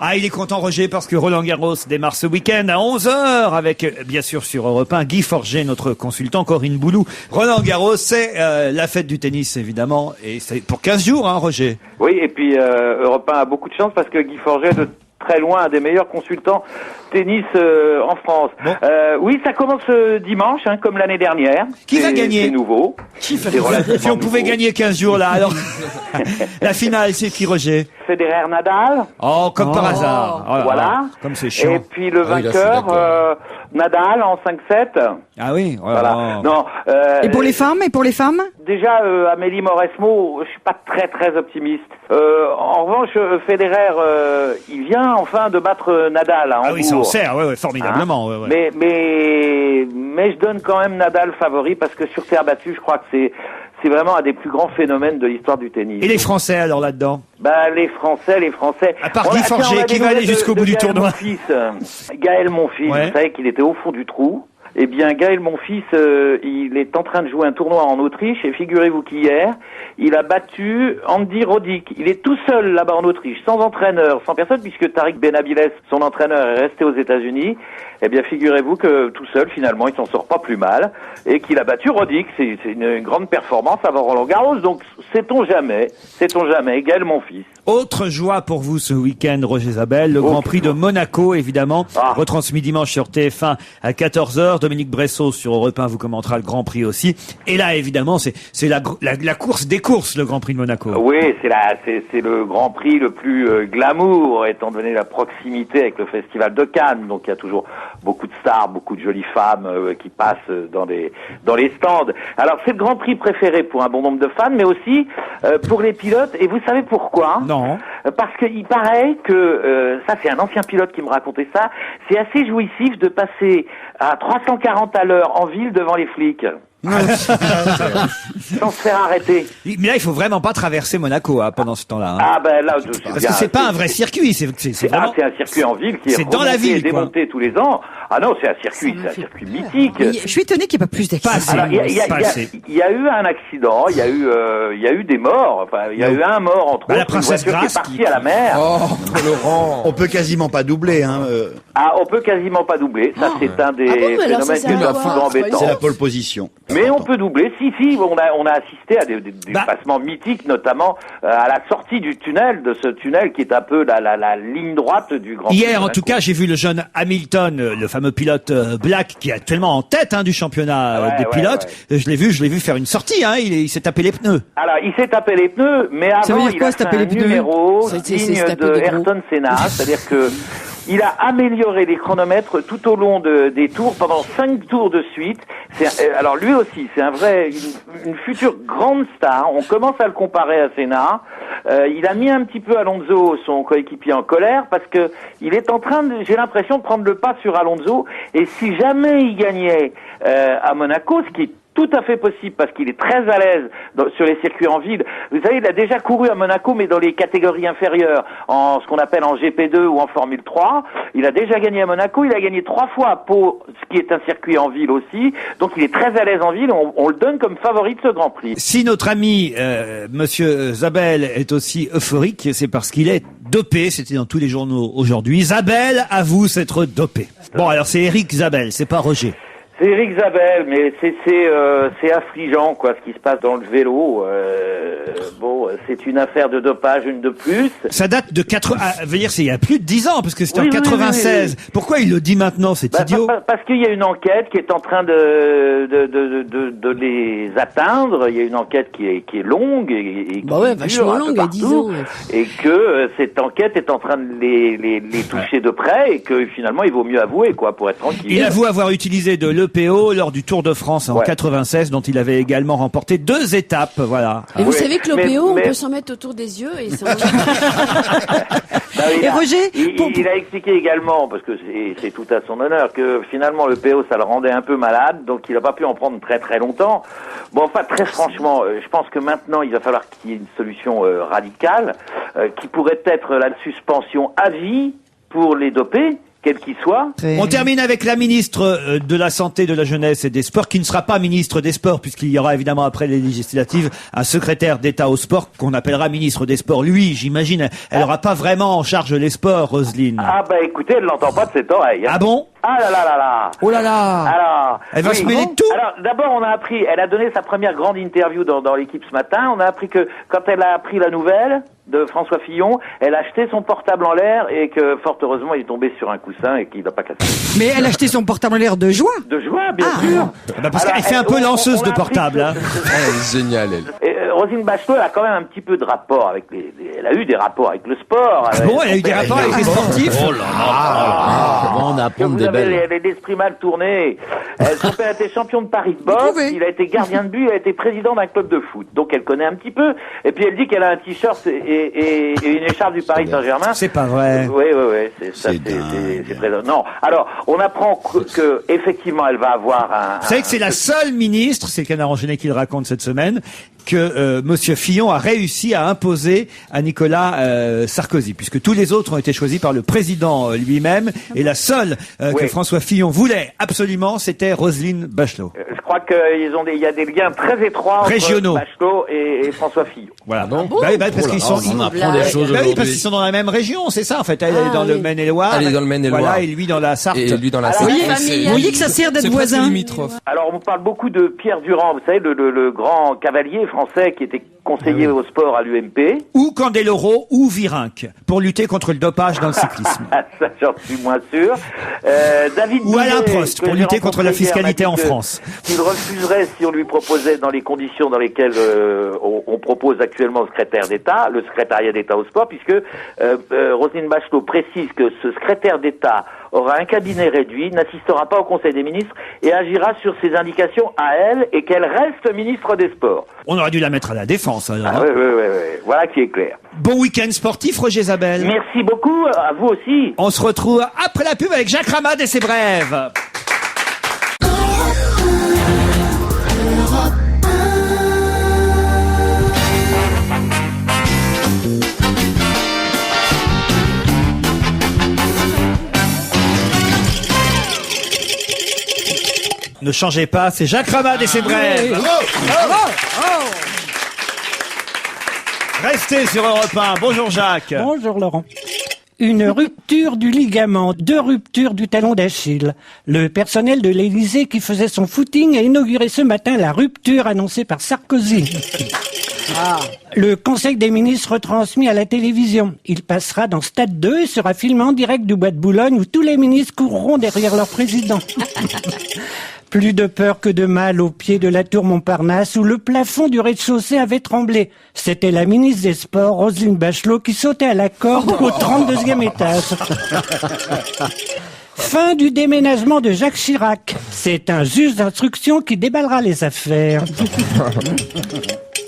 Ah, il est content Roger parce que Roland Garros démarre ce week-end à 11h avec, bien sûr, sur Europe 1, Guy Forget, notre consultant, Corinne Boulou. Roland Garros, c'est la fête du tennis, évidemment, et c'est pour 15 jours, hein, Roger. Oui, et puis Europe 1 a beaucoup de chance parce que Guy Forget est de très loin un des meilleurs consultants tennis en France. Bon. Oui, ça commence dimanche, hein, comme l'année dernière. Qui va C'est- gagner C'est nouveau. C'est relativement Si on pouvait nouveau. gagner 15 jours, là, alors. La finale, c'est qui, Roger? Federer Nadal, Oh, comme par hasard. Oh là là, voilà. Comme c'est Et chiant. puis le Ah oui, là, je suis vainqueur, d'accord. Nadal en 5-7. Ah oui, oh là Voilà. là. Non. Et pour les femmes Déjà, Amélie Mauresmo, je suis pas très très optimiste. En revanche, Federer, il vient enfin de battre Nadal à Ah oui, ça on Hambourg. sert, ouais, formidablement. Ouais, ouais. Mais je donne quand même Nadal favori parce que sur terre battue, je crois que c'est vraiment un des plus grands phénomènes de l'histoire du tennis. Et les Français, alors, là-dedans? Bah, les Français. À part On Guy a- tiens, Forget, on a qui des va aller nouvelles jusqu'au de bout du Gaël tournoi. Monfils. Gaël Monfils, Ouais. vous savez qu'il était au fond du trou. Eh bien, Gaël Monfils, il est en train de jouer un tournoi en Autriche et figurez-vous qu'hier, il a battu Andy Roddick. Il est tout seul là-bas en Autriche, sans entraîneur, sans personne, puisque Tariq Benavides, son entraîneur, est resté aux États-Unis. Eh bien, figurez-vous que tout seul, finalement, il s'en sort pas plus mal et qu'il a battu Roddick. C'est une grande performance avant Roland Garros. Donc, sait-on jamais, Gaël Monfils. Autre joie pour vous ce week-end, Roger Zabel, le Grand Prix de Monaco, évidemment, Ah. retransmis dimanche sur TF1 à 14h. Dominique Bressot sur Europe 1 vous commentera le Grand Prix aussi. Et là, évidemment, c'est la course des courses, le Grand Prix de Monaco. Oui, c'est le Grand Prix le plus glamour, étant donné la proximité avec le Festival de Cannes. Donc il y a toujours beaucoup de stars, beaucoup de jolies femmes qui passent dans les stands. Alors c'est le Grand Prix préféré pour un bon nombre de fans, mais aussi pour les pilotes. Et vous savez pourquoi ? Non. Parce qu'il paraît que, ça c'est un ancien pilote qui me racontait ça, c'est assez jouissif de passer à 340 à l'heure en ville devant les flics. Sans se faire arrêter. Mais là, il faut vraiment pas traverser Monaco pendant ce temps-là. Hein. Ah ben là, Parce que c'est pas un vrai circuit, c'est vraiment... c'est un circuit en ville qui est C'est dans la remonté ville, et démonté tous les ans. Ah non, c'est un circuit mythique. Mais je suis étonné qu'il n'y ait pas plus d'accidents. Pas Alors, assez. il y a eu un accident, il y a eu des morts, enfin, il y a eu un mort entre Bah, la autres, une princesse voiture qui est Grace partie à la mer. Oh, Laurent. On peut quasiment pas doubler, hein. Ah, on peut quasiment pas doubler, ça c'est un des Ah bon, mais alors ça phénomènes sert qui à est un quoi peu C'est pas embêtant. C'est la pole position. Mais on peut doubler, si, on a assisté à des Bah. passements mythiques, notamment à la sortie du tunnel, de ce tunnel qui est un peu la ligne droite du Grand Prix de Hier, en Monaco. tout cas, j'ai vu le jeune Hamilton, le fameux pilote Black, qui est actuellement en tête du championnat Ouais, des ouais, pilotes. ouais. Je l'ai vu faire une sortie. Hein. Il s'est tapé les pneus. Alors, il s'est tapé les pneus, mais Ça veut avant, dire il quoi, a se fait taper un les pneus numéro C'est digne se taper de des gros. Ayrton Senna, c'est-à-dire que il a amélioré les chronomètres tout au long des tours, pendant 5 tours de suite. Alors lui aussi, c'est une future grande star. On commence à le comparer à Senna. Il a mis un petit peu Alonso, son coéquipier, en colère parce que il est en train j'ai l'impression de prendre le pas sur Alonso. Et si jamais il gagnait à Monaco, ce qui est tout à fait possible parce qu'il est très à l'aise sur les circuits en ville. Vous savez, il a déjà couru à Monaco, mais dans les catégories inférieures, en ce qu'on appelle en GP2 ou en Formule 3. Il a déjà gagné à Monaco, il a gagné 3 fois à Pau, ce qui est un circuit en ville aussi. Donc il est très à l'aise en ville, on le donne comme favori de ce Grand Prix. Si notre ami Monsieur Zabel est aussi euphorique, c'est parce qu'il est dopé. C'était dans tous les journaux aujourd'hui. Zabel avoue s'être dopé. Bon, alors c'est Eric Zabel, c'est pas Roger. C'est Éric Zabel, mais c'est affligeant, quoi, ce qui se passe dans le vélo. Bon, c'est une affaire de dopage, une de plus. Ça date de veut dire c'est il y a plus de 10 ans, parce que c'était Oui, en 96. oui. Pourquoi il le dit maintenant, c'est idiot? Parce qu'il y a une enquête qui est en train de les atteindre. Il y a une enquête qui est longue et Bah ouais, vachement longue, à 10 ans. Ouais. Et que cette enquête est en train de les toucher de près et que finalement il vaut mieux avouer, quoi, pour être tranquille. Il avoue avoir utilisé de l'EPO lors du Tour de France en 96, dont il avait également remporté 2 étapes, voilà. Et vous savez que l'OPO, on mais- peut s'en mettre autour des yeux et ça... Et Roger, il a expliqué également, parce que c'est tout à son honneur, que finalement le PO ça le rendait un peu malade, donc il n'a pas pu en prendre très très longtemps. Bon, enfin très franchement, je pense que maintenant il va falloir qu'il y ait une solution radicale, qui pourrait être la suspension à vie pour les dopés, quel qu'il soit. On termine avec la ministre de la Santé, de la Jeunesse et des Sports, qui ne sera pas ministre des Sports, puisqu'il y aura évidemment après les législatives un secrétaire d'État au sport qu'on appellera ministre des Sports. Lui, j'imagine, elle n'aura pas vraiment en charge les sports, Roselyne. Ah bah écoutez, elle l'entend pas de cette oreille. Hein. Ah bon? Ah là là là là. Oh là là. Alors, Elle va se mêler de tout. Alors, d'abord, on a appris, elle a donné sa première grande interview dans l'équipe ce matin. On a appris que quand elle a appris la nouvelle de François Fillon, elle a jeté son portable en l'air et que, fort heureusement, il est tombé sur un coussin et qu'il n'a pas cassé. mais elle a acheté son portable en l'air de joie. De joie, bien sûr. Bah parce Alors, qu'elle fait un peu lanceuse on de a appris portable, que- hein. Elle est géniale, elle. Et, Roselyne Bachelot, elle a quand même un petit peu de rapport avec elle a eu des rapports avec le sport. Bon, elle a eu des rapports avec les sportifs. Oh là là. On Que apprend vous des avez belles. l'esprit mal tourné. Son père était champion de Paris de boxe, trouvez il a été gardien de but, il a été président d'un club de foot. Donc elle connaît un petit peu. Et puis elle dit qu'elle a un t-shirt et une écharpe du Paris Saint-Germain. C'est pas vrai. Oui, c'est très... Non, alors, on apprend que effectivement, elle va avoir un... Vous savez que c'est la seule ministre, c'est le Canard enchaîné qui le raconte cette semaine, que Monsieur Fillon a réussi à imposer à Nicolas Sarkozy, puisque tous les autres ont été choisis par le président lui-même, et la seule que Oui. François Fillon voulait absolument, c'était Roselyne Bachelot. Je crois qu'il y a des liens très étroits entre Régionaux. Bachelot et François Fillon. Voilà. bon Bah oui, bah, parce qu'ils sont... On apprend des choses Bah oui, parce qu'ils aujourd'hui. sont dans la même région, c'est ça en fait. Elle est dans le oui. Maine-et-Loire. Elle est dans le Maine-et-Loire. Voilà, et lui dans la Sarthe. Et lui dans la Alors, Sarthe. oui, Et familial. c'est- Vous voyez que ça sert d'être c'est presque voisin. limitrophe. Alors, on parle beaucoup de Pierre Durand, vous savez, le grand cavalier français qui était conseiller au sport à l'UMP. Ou Candeloro ou Virenque, pour lutter contre le dopage dans le cyclisme. Ah, ça, j'en suis moins sûr. David Ou Alain Douillet, Prost, que pour j'ai lutter contre la rencontré hier, fiscalité m'a en dit que- France. Qu'il refuserait si on lui proposait dans les conditions dans lesquelles on propose actuellement au secrétaire d'État, le secrétariat d'État au sport, puisque Roselyne Bachelot précise que ce secrétaire d'État aura un cabinet réduit, n'assistera pas au Conseil des ministres et agira sur ses indications à elle et qu'elle reste ministre des Sports. On aurait dû la mettre à la défense. Alors, Ah, hein. oui. Voilà qui est clair. Bon week-end sportif, Roger Zabel. Merci beaucoup, à vous aussi. On se retrouve après la pub avec Jacques Ramade et ses brèves. Ne changez pas, c'est Jacques Ramade et ses brèves. Restez sur Europe 1. Bonjour Jacques. Bonjour Laurent. Une rupture du ligament, 2 ruptures du talon d'Achille. Le personnel de l'Élysée qui faisait son footing a inauguré ce matin la rupture annoncée par Sarkozy. Le Conseil des ministres retransmis à la télévision. Il passera dans Stade 2 et sera filmé en direct du Bois de Boulogne où tous les ministres courront derrière leur président. Plus de peur que de mal au pied de la tour Montparnasse où le plafond du rez-de-chaussée avait tremblé. C'était la ministre des Sports, Roselyne Bachelot, qui sautait à la corde au 32e étage. Fin du déménagement de Jacques Chirac. C'est un juge d'instruction qui déballera les affaires.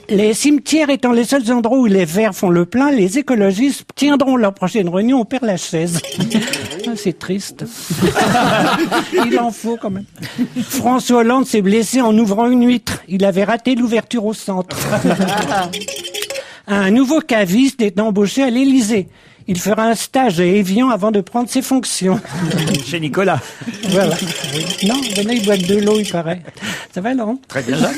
Les cimetières étant les seuls endroits où les verts font le plein, les écologistes tiendront leur prochaine réunion au Père-Lachaise. Ah, c'est triste. Il en faut quand même. François Hollande s'est blessé en ouvrant une huître. Il avait raté l'ouverture au centre. Un nouveau caviste est embauché à l'Élysée. Il fera un stage à Évian avant de prendre ses fonctions. Chez Nicolas. Voilà. Non, venez, il boit de l'eau, il paraît. Ça va, Laurent? Très bien Jacques.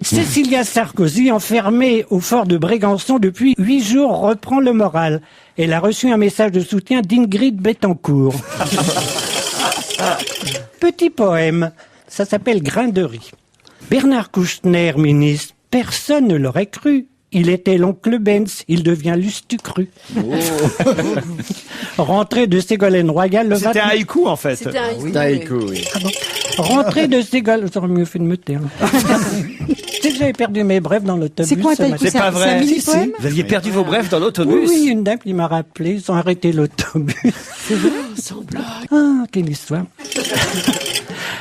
Cécilia Sarkozy, enfermée au fort de Brégançon depuis 8 jours, reprend le moral. Elle a reçu un message de soutien d'Ingrid Betancourt. Petit poème, ça s'appelle Grain de riz. Bernard Kouchner, ministre, personne ne l'aurait cru. Il était l'oncle Benz, il devient Lustucru. Rentrée de Ségolène Royal le 29... C'était un haïku, en fait. C'était un Taïko, oui. Ah bon. Rentrée de Ségolène... J'aurais mieux fait de me taire. C'est que j'avais perdu mes brefs dans l'autobus. C'est quoi un ce taïku? matin. C'est pas C'est un vrai. mini-poème? Vous aviez perdu vos brefs dans Oui, l'autobus. oui, une dame qui m'a rappelé, ils ont arrêté l'autobus. sans blague. Ah, quelle histoire.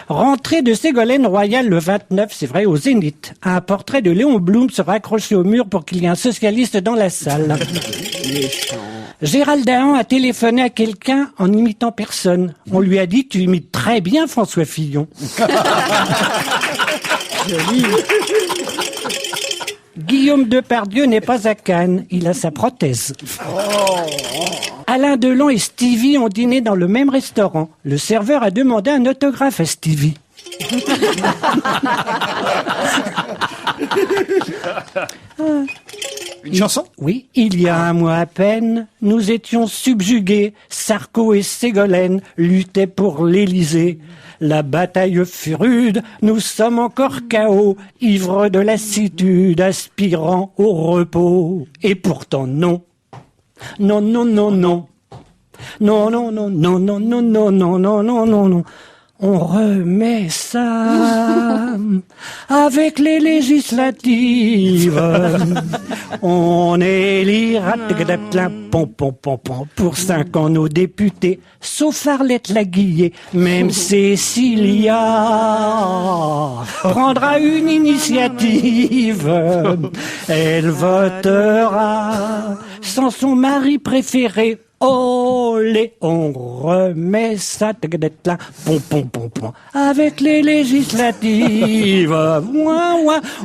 Rentrée de Ségolène Royal le 29, c'est vrai, au Zénith. Un portrait de Léon Blum sera accroché au mur pour qu'il y ait un socialiste dans la salle. Gérald Dahan a téléphoné à quelqu'un en imitant personne. On lui a dit, tu imites très bien François Fillon. Guillaume Depardieu n'est pas à Cannes, il a sa prothèse. Alain Delon et Stevie ont dîné dans le même restaurant. Le serveur a demandé un autographe à Stevie. Une chanson? Oui, il y a un mois à peine, nous étions subjugués. Sarko et Ségolène luttaient pour l'Élysée. La bataille fut rude, nous sommes encore KO, ivres de lassitude, aspirant au repos. Et pourtant non. Non, non, non, non. Non, non, non, non, non, non, non, non, non, non, non, non. On remet ça avec les législatives. On élira pour 5 ans nos députés, sauf Arlette Laguillet, même Cécilia prendra une initiative. Elle votera sans son mari préféré. Olé, on remet ça, avec les législatives.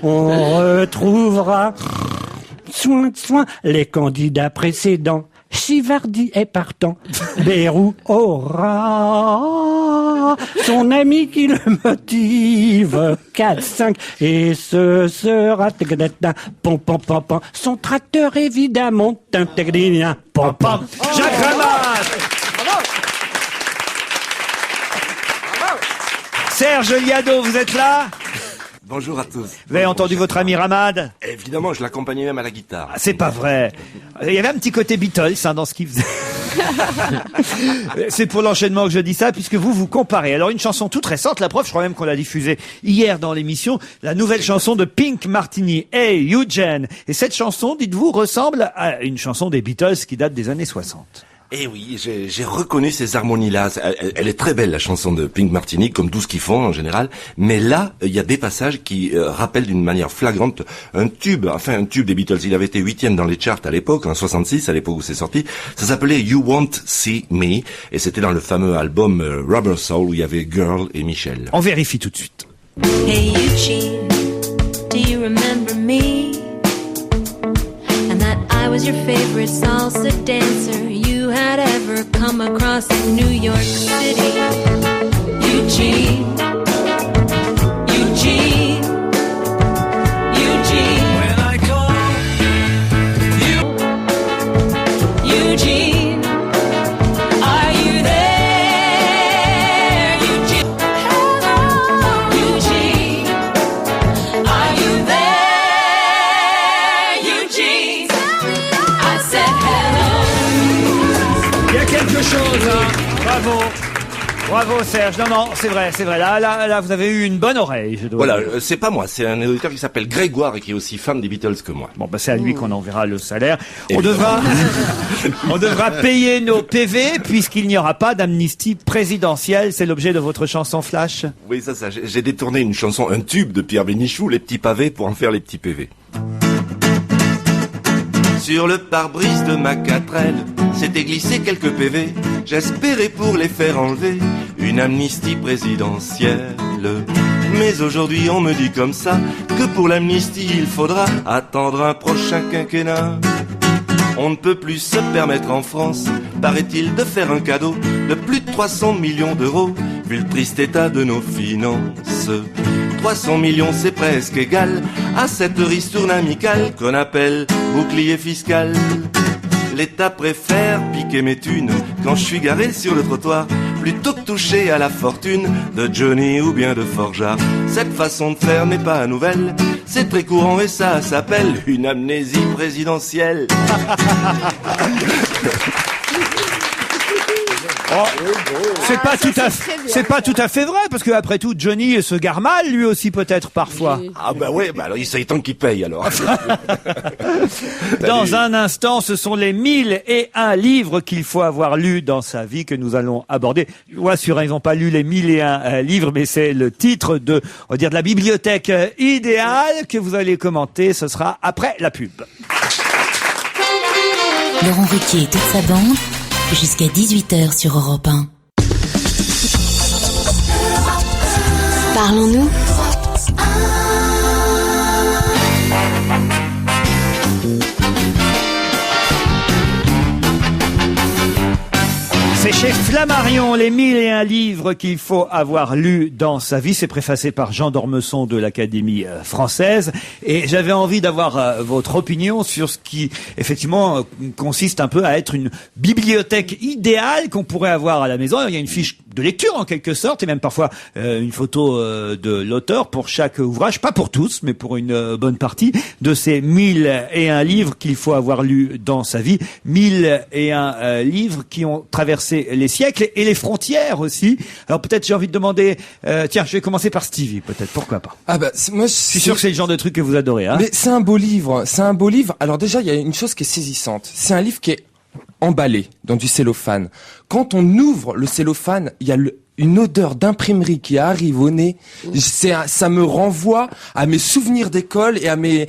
On retrouvera soin les candidats précédents. Chivardi est partant. Bayrou aura son ami qui le motive. 4, 5, et ce sera son tracteur évidemment. Jacques Ramas. Serge Liado, vous êtes là? Bonjour à tous. Vous avez entendu votre ami Ramad? Évidemment, je l'accompagnais même à la guitare. Ah, c'est pas vrai. Il y avait un petit côté Beatles dans ce qu'il faisait. C'est pour l'enchaînement que je dis ça, puisque vous comparez. Alors une chanson toute récente, la preuve, je crois même qu'on l'a diffusée hier dans l'émission, la nouvelle chanson de Pink Martini, Hey Eugene. Et cette chanson, dites-vous, ressemble à une chanson des Beatles qui date des années 60. Eh oui, j'ai reconnu ces harmonies-là. Elle est très belle, la chanson de Pink Martini, comme tout ce qu'ils font en général. Mais là, il y a des passages qui rappellent d'une manière flagrante un tube des Beatles. Il avait été 8e dans les charts à l'époque, en 66, à l'époque où c'est sorti. Ça s'appelait You Won't See Me, et c'était dans le fameux album Rubber Soul où il y avait Girl et Michel. On vérifie tout de suite. Hey Eugene, do you remember me? And that I was your favorite salsa dancer you had ever come across in New York City. Eugene, Eugene, Eugene. When I call you, Eugene, are you there? Eugene, hello, Eugene, are you there? Eugene, I said hello. Il y a quelque chose, hein. Bravo. Bravo Serge. Non, c'est vrai. Là, vous avez eu une bonne oreille, je dois Voilà, dire. c'est pas moi, c'est un auditeur qui s'appelle Grégoire et qui est aussi fan des Beatles que moi. Bon, c'est à lui qu'on enverra le salaire. On devra payer nos PV puisqu'il n'y aura pas d'amnistie présidentielle. C'est l'objet de votre chanson Flash. Oui, ça, j'ai détourné une chanson, un tube de Pierre Bénichou, Les petits pavés, pour en faire les petits PV. Sur le pare-brise de ma 4L, s'était glissé quelques PV. J'espérais pour les faire enlever une amnistie présidentielle. Mais aujourd'hui on me dit comme ça que pour l'amnistie il faudra attendre un prochain quinquennat. On ne peut plus se permettre en France, paraît-il, de faire un cadeau de plus de 300 millions d'euros, vu le triste état de nos finances. 300 millions c'est presque égal à cette ristourne amicale qu'on appelle bouclier fiscal. L'État préfère piquer mes thunes quand je suis garé sur le trottoir plutôt que toucher à la fortune de Johnny ou bien de Forjard. Cette façon de faire n'est pas nouvelle, c'est très courant et ça s'appelle une amnésie présidentielle. Oh, c'est pas tout à fait vrai, parce que après tout, Johnny se gare mal, lui aussi peut-être parfois. Ah bah ouais, bah alors il serait temps qu'il paye alors. Dans un instant, ce sont les 1001 livres qu'il faut avoir lus dans sa vie que nous allons aborder. Je vous rassure, ils n'ont pas lu les 1001 livres, mais c'est le titre de, on va dire, de la bibliothèque idéale que vous allez commenter. Ce sera après la pub. Laurent Ruquier et toute sa bande, jusqu'à 18h sur Europe 1. Parlons-nous. C'est chez Flammarion, les 1001 livres qu'il faut avoir lus dans sa vie. C'est préfacé par Jean d'Ormesson de l'Académie française. Et j'avais envie d'avoir votre opinion sur ce qui, effectivement, consiste un peu à être une bibliothèque idéale qu'on pourrait avoir à la maison. Il y a une fiche de lecture, en quelque sorte, et même parfois une photo de l'auteur pour chaque ouvrage. Pas pour tous, mais pour une bonne partie de ces 1001 livres qu'il faut avoir lus dans sa vie. 1001 livres qui ont traversé les siècles et les frontières aussi. Alors peut-être j'ai envie de demander, tiens, je vais commencer par Stevie, peut-être, pourquoi pas. Ah bah moi je suis sûr que c'est le genre de truc que vous adorez, hein. Mais c'est un beau livre, Alors déjà il y a une chose qui est saisissante, c'est un livre qui est emballé dans du cellophane. Quand on ouvre le cellophane, il y a une odeur d'imprimerie qui arrive au nez. Ça me renvoie à mes souvenirs d'école et à mes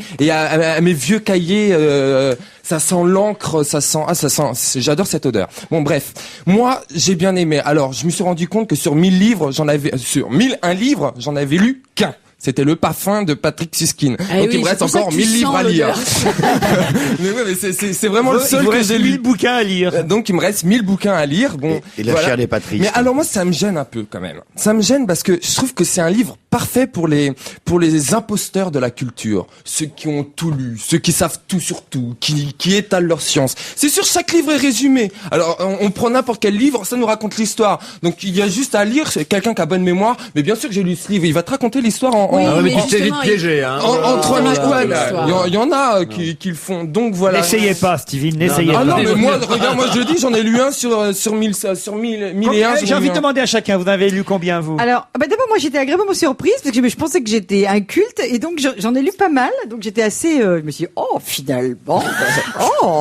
vieux cahiers. Ça sent l'encre, j'adore cette odeur. Bon bref, moi j'ai bien aimé. Alors je me suis rendu compte que sur 1001 livres, j'en avais lu qu'un. C'était Le Parfum de Patrick Suskind. Ah donc oui, il me reste encore 1000 livres à lire. Mais ouais, mais c'est vraiment le seul que j'ai lu. 1000 bouquins à lire. Donc il me reste 1000 bouquins à lire. Bon. Et la chair des Patrick. Mais alors moi ça me gêne un peu quand même. Ça me gêne parce que je trouve que c'est un livre parfait pour les imposteurs de la culture, ceux qui ont tout lu, ceux qui savent tout sur tout, qui étalent leur science. C'est sûr, chaque livre est résumé. Alors on prend n'importe quel livre, ça nous raconte l'histoire. Donc il y a juste à lire, c'est quelqu'un qui a bonne mémoire, mais bien sûr que j'ai lu ce livre, il va te raconter l'histoire en ah mais tu t'es vite piégé, hein. En 3 minutes. Ouais, il y en a qui le font. Donc voilà. N'essayez pas, Stevie, n'essayez pas. Ah non, mais moi, regarde, moi je le dis, j'en ai lu un sur 1001. J'ai envie de demander à chacun, vous en avez lu combien, vous? Alors, d'abord, moi, j'étais agréablement surprise parce que je pensais que j'étais un culte et donc j'en ai lu pas mal. Donc j'étais assez, je me suis dit, oh, finalement,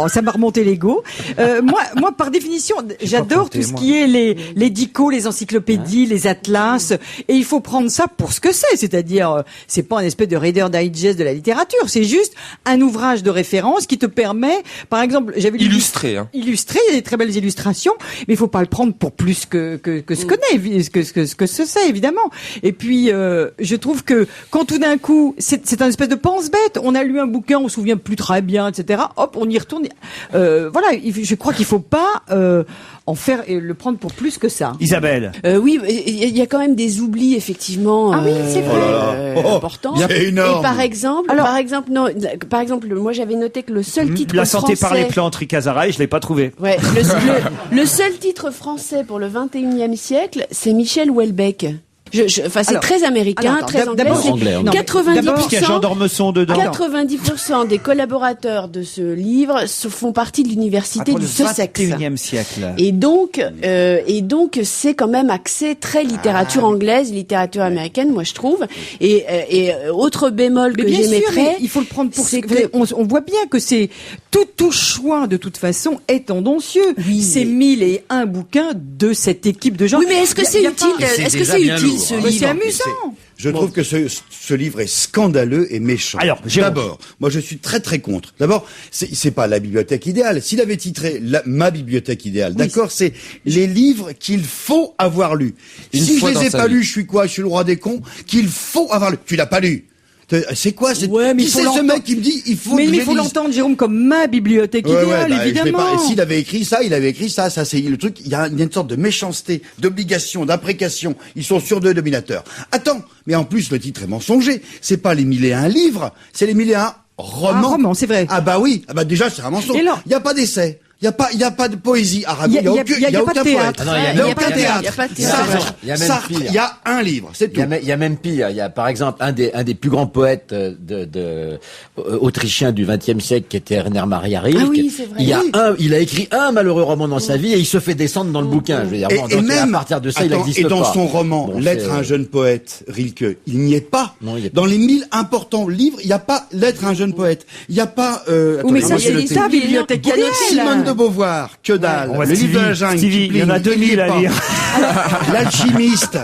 ça m'a remonté l'ego. Moi, par définition, j'adore tout ce qui est les dicos, les encyclopédies, les atlas. Et il faut prendre ça pour ce que c'est. C'est-à-dire, c'est pas un espèce de Reader Digest de la littérature. C'est juste un ouvrage de référence qui te permet, par exemple, j'avais lu illustré, illustré, il y a des très belles illustrations, mais il faut pas le prendre pour plus que ce que c'est, évidemment. Et puis, je trouve que quand tout d'un coup, c'est un espèce de pense-bête. On a lu un bouquin, on se souvient plus très bien, etc. Hop, on y retourne. Voilà, je crois qu'il faut pas en faire et le prendre pour plus que ça. Isabelle. Oui, il y a quand même des oublis effectivement. Ah oui, c'est vrai. Importants. C'est énorme. Et par exemple, moi j'avais noté que le seul titre La français. santé par les plantes, Ricazaraï, je l'ai pas trouvé. Ouais, le seul titre français pour le 21e siècle, c'est Michel Houellebecq. C'est très américain, très anglais. D'abord, 90%, qu'il y a Jean d'Ormesson dedans. 90% des collaborateurs de ce livre font partie de l'université du Sussex. Le 21e siècle. Et donc, c'est quand même axé très littérature anglaise, littérature américaine, moi je trouve. Et autre bémol que j'émettrais, il faut le prendre pour on voit bien que c'est tout choix de toute façon est tendancieux. Oui, c'est 1001 bouquins de cette équipe de gens. Oui, mais est-ce que c'est utile? Est-ce que c'est utile ce livre? C'est amusant. Je trouve que ce livre est scandaleux et méchant. Alors, d'abord, moi je suis très très contre. D'abord, c'est pas la bibliothèque idéale. S'il avait titré ma bibliothèque idéale, d'accord, c'est les livres qu'il faut avoir lus. Si je les ai pas lus, je suis quoi? Je suis le roi des cons. Qu'il faut avoir lu. Tu l'as pas lu. C'est quoi? Qui c'est ce mec qui me dit il faut? Mais il faut l'entendre, Jérôme, comme ma bibliothèque idéale, évidemment. Et s'il avait écrit ça, ça c'est le truc. Il y a une sorte de méchanceté, d'obligation, d'imprécation. Ils sont sur deux dominateurs. Attends, mais en plus le titre est mensonger. C'est pas les 1001 livres, c'est les 1001 romans. Romans, c'est vrai. Ah bah oui, déjà c'est un mensonge. Il y a pas d'essai. Il y a pas de poésie arabe. Il y a aucun pas de aucun théâtre. poète. Ah non, Il y a aucun théâtre. Il y a pas de théâtre. Sartre, il y a un livre, c'est tout. Il y a même pire. Il y a par exemple un des plus grands poètes autrichiens du XXe siècle qui était Rainer Maria Rilke. Ah oui, c'est vrai. Il a écrit un malheureux roman dans sa vie et il se fait descendre dans le bouquin. Je veux dire, Et, bon, et donc, même à partir de ça, il attends, n'existe et pas. dans son roman Bon, L'être à un jeune poète, Rilke, il n'y est pas. Non, il est Dans les 1000 importants livres, il n'y a pas L'être à un jeune poète. Il n'y a pas. Mais attendez, ça, moi, c'est j'ai des noté. tas bibliothèque Simone de Beauvoir, que dalle. On va Le livre de la Stevie, jungle, Stevie, il y en a Kipling, 2000 à pas. lire. L'alchimiste.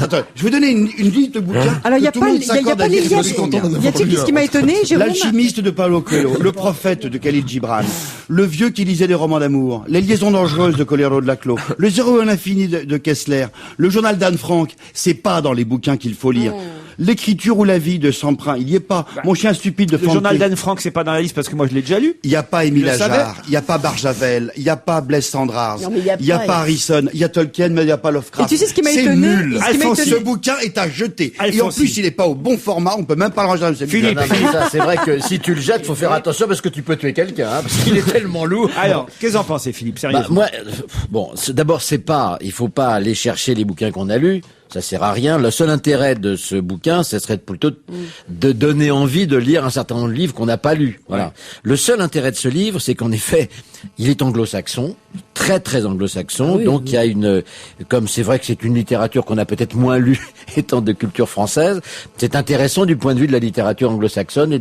Attends, je vais donner une liste de bouquins. Alors, il n'y a que tout le monde s'accorde à dire que c'est bien. Y a-t-il qu'est-ce qui m'a étonné, Jérôme? L'alchimiste de Paulo Coelho, Le prophète de Khalil Gibran, Le vieux qui lisait des romans d'amour, Les liaisons dangereuses de Colero de Laclos, Le zéro et l'infini de Kessler, Le journal d'Anne Frank, c'est pas dans les bouquins qu'il faut lire. L'écriture ou la vie de Samprin, il y est pas. Mon chien stupide de Le Fante. journal d'Anne Frank, c'est pas dans la liste parce que moi je l'ai déjà lu. Il n'y a pas Émile Je le savais. Ajar, il n'y a pas Barjavel, il n'y a pas Blaise Cendrars, Non, mais il n'y a pas Harrison, il y a Tolkien, mais il n'y a pas Lovecraft. Et tu sais ce qui m'a C'est étonné nul. Ce qui m'a Alphonse, étonné- ce bouquin est à jeter. Et en Alphonse. plus, il n'est pas au bon format, on peut même pas le ranger dans le Philippe. Non, mais ça, c'est vrai que si tu le jettes, faut faire attention parce que tu peux tuer quelqu'un, hein, parce qu'il est tellement lourd. Alors, qu'est-ce que vous en pensez, Philippe, sérieusement? Moi, bon, d'abord, il faut pas aller chercher les bouquins qu'on a lus. Ça sert à rien. Le seul intérêt de ce bouquin, ce serait plutôt de donner envie de lire un certain nombre de livres qu'on n'a pas lus. Voilà. Ouais. Le seul intérêt de ce livre, c'est qu'en effet, il est anglo-saxon, très très anglo-saxon. Donc il y a comme c'est vrai que c'est une littérature qu'on a peut-être moins lue étant de culture française, c'est intéressant du point de vue de la littérature anglo-saxonne et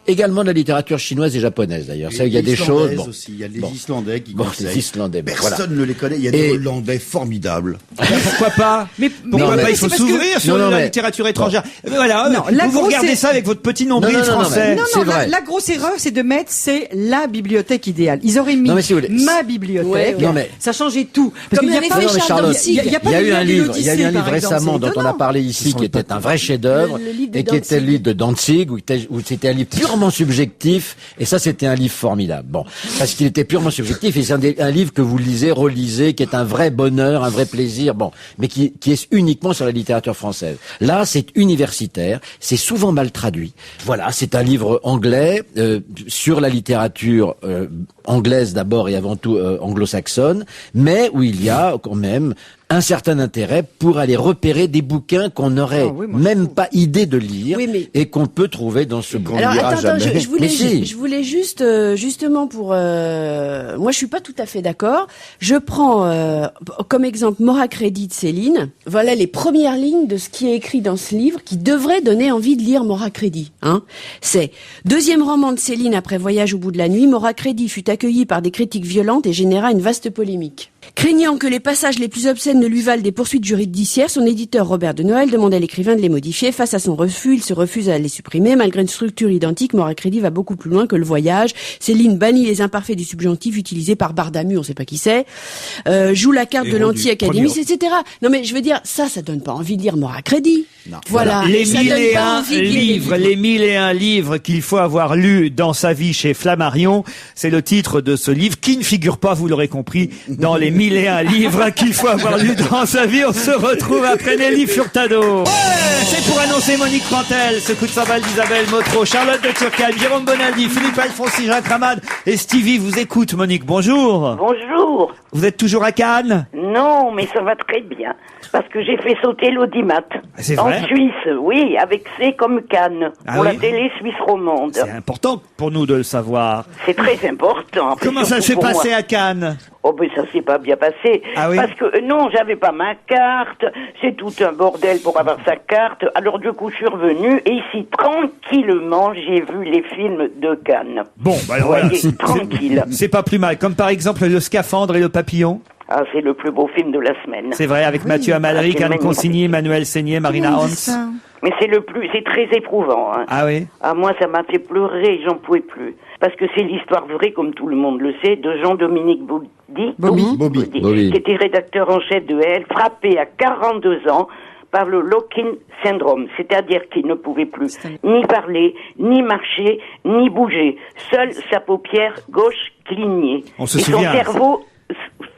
également de la litérature chinoise et japonaise d'ailleurs. Ça, il y a des choses. Bon. Aussi. Il y a les Bon. Islandais qui Bon, conseillent. les Islandais. Bon, Personne voilà. ne les connaît. Il y a des Hollandais formidables. Pourquoi pas? Pourquoi mais pas? Il c'est faut parce que- s'ouvrir sur Non, la mais- littérature étrangère. Mais voilà, Non, la vous grosse regardez est- ça avec votre petit nombril Non, français. Non, C'est non, vrai. la grosse erreur, c'est de mettre, c'est la bibliothèque idéale. Ils auraient mis Non, mais si vous voulez, ma bibliothèque. Ouais, ouais. Non, mais- Ça changeait tout. Parce Comme qu'il y a l'avait pas, fait Non, mais Charles Charlotte, Danzig. il y a pas il y a eu un l'univers de livre l'Odyssée, par exemple, récemment c'est dont on a étonnant. parlé ici, qui était un vrai chef-d'œuvre, Le livre de et qui était le Danzig. livre de Danzig, où c'était un livre purement subjectif, et ça c'était un livre formidable. Bon, parce qu'il était purement subjectif, et c'est un livre que vous lisez, relisez, qui est un vrai bonheur, un vrai plaisir, bon, mais qui est uniquement sur la littérature française. Là, c'est universitaire, c'est souvent mal traduit. Voilà, c'est un livre anglais sur la littérature anglaise d'abord et avant tout anglo-saxonne, mais où il y a quand même un certain intérêt pour aller repérer des bouquins qu'on n'aurait même pas idée de lire Oui, mais- et qu'on peut trouver dans ce bouquin. Alors attends, je voulais, Mais si. je voulais juste justement pour moi je suis pas tout à fait d'accord. Je prends comme exemple Mora Crédit de Céline. Voilà les premières lignes de ce qui est écrit dans ce livre qui devrait donner envie de lire Mora Crédit. Hein, c'est deuxième roman de Céline après Voyage au bout de la nuit. Mora Crédit fut accueilli par des critiques violentes et généra une vaste polémique. Craignant que les passages les plus obscènes ne lui valent des poursuites judiciaires, son éditeur Robert de Noël demande à l'écrivain de les modifier. Face à son refus, il se refuse à les supprimer. Malgré une structure identique, Mora Crédit va beaucoup plus loin que le voyage. Céline bannit les imparfaits du subjonctif utilisés par Bardamu, on sait pas qui c'est, joue la carte de Héros du l'anti-académiste, premier. etc. Non mais je veux dire, ça donne pas envie de lire Mora Crédit. Non. Voilà. Les Ça donne 1001 pas envie de lire les livres, les 1001 livres qu'il faut avoir lus dans sa vie chez Flammarion, c'est le titre de ce livre qui ne figure pas, vous l'aurez compris, dans les 1001 livres qu'il faut avoir lus dans sa vie. On se retrouve après Nelly Furtado. C'est pour annoncer Monique Frantel, ce coup de cymbale d'Isabelle Motro, Charlotte de Turckheim, Jérôme Bonaldi, Philippe Alfonsi, Jacques Ramad et Stevie vous écoute. Monique, bonjour. Bonjour. Vous êtes toujours à Cannes? Non, mais ça va très bien. Parce que j'ai fait sauter l'audimat. C'est en vrai Suisse, oui, avec C comme Cannes. Ah pour oui. la télé suisse romande. C'est important pour nous de le savoir. C'est très important. Comment ça surtout s'est pour passé moi. à Cannes? Oh, ben ça s'est pas bien passé. Ah oui? Parce que non, j'avais pas ma carte. C'est tout un bordel pour avoir sa carte. Alors du coup, je suis revenu et ici, tranquillement, j'ai vu les films de Cannes. Bon, bah alors Vous voilà. voyez, tranquille. C'est pas plus mal. Comme par exemple Le Scaphandre et le Papillon. Ah, c'est le plus beau film de la semaine. C'est vrai, avec Mathieu Amalric, Ah, c'est Anne magnifique. Consigny, Emmanuel Seigné, Marina Hans. Mais c'est très éprouvant. Hein. Ah oui? Ah, moi, ça m'a fait pleurer, j'en pouvais plus. Parce que c'est l'histoire vraie, comme tout le monde le sait, de Jean-Dominique Bobby, qui était rédacteur en chef de Elle, frappé à 42 ans par le lock-in syndrome, c'est-à-dire qu'il ne pouvait plus ni parler, ni marcher, ni bouger. Seule sa paupière gauche clignait. On se Et souvient. son cerveau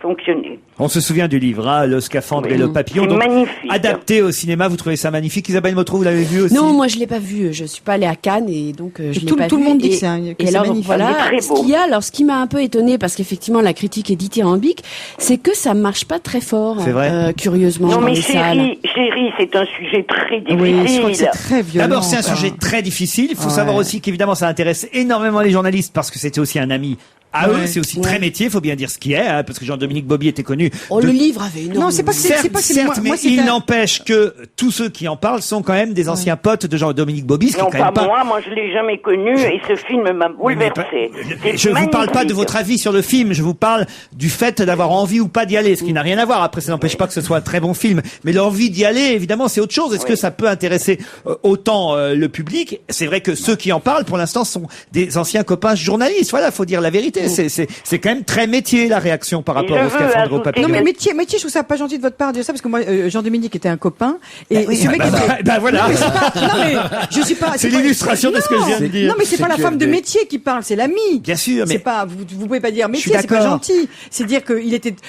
fonctionné. On se souvient du livre, hein, Le Scaphandre et le Papillon. C'est Donc, magnifique. adapté au cinéma, vous trouvez ça magnifique. Isabelle Motro, vous l'avez vu aussi? Non, moi je l'ai pas vu. Je suis pas allée à Cannes et donc je l'ai tout pas le vu. monde dit Et- que et c'est alors, magnifique. voilà, Il est très beau. ce qui m'a un peu étonnée, parce qu'effectivement la critique est dithyrambique, c'est que ça marche pas très fort. C'est vrai curieusement Non dans mais les salles. chérie, c'est un sujet très difficile. Oui, je crois que c'est très violent. D'abord, c'est un quoi. sujet très difficile. Il faut Ouais. savoir aussi qu'évidemment, ça intéresse énormément les journalistes parce que c'était aussi un ami à eux. Ouais. C'est aussi très métier, il faut bien dire ce qui est, hein, parce que Jean-Dominique Bobby était connu. Oh, le livre avait énormément. Non, c'est pas que Certes, c'est pas que c'est certes, moi, mais moi, c'est il un- n'empêche que tous ceux qui en parlent sont quand même des anciens potes de Jean-Dominique Bobby, ce qui Non, est quand pas même moi je l'ai jamais connu et ce film m'a bouleversé. Je ne vous parle pas de votre avis sur le film, je vous parle du fait d'avoir envie ou pas d'y aller, ce qui n'a rien à voir. Après, ça n'empêche pas que ce soit un très bon film, mais l'envie d'y aller, évidemment, c'est autre chose. Est-ce que ça peut intéresser autant le public? C'est vrai que ceux qui en parlent, pour l'instant, sont des anciens copains journalistes. Voilà, faut dire la vérité. C'est quand même très métier la réaction par rapport je au veux Scaphandre au ajouter Papillon. Non mais métier, je trouve ça pas gentil de votre part de dire ça parce que moi Jean-Dominique était un copain et ce mec était... voilà. Non mais, non mais je suis pas. C'est pas- l'illustration de ce que je viens de dire. Non mais c'est pas la femme de métier qui parle, c'est l'ami. Bien sûr, mais C'est pas vous pouvez pas dire suis métier, c'est pas d'accord. gentil. C'est dire que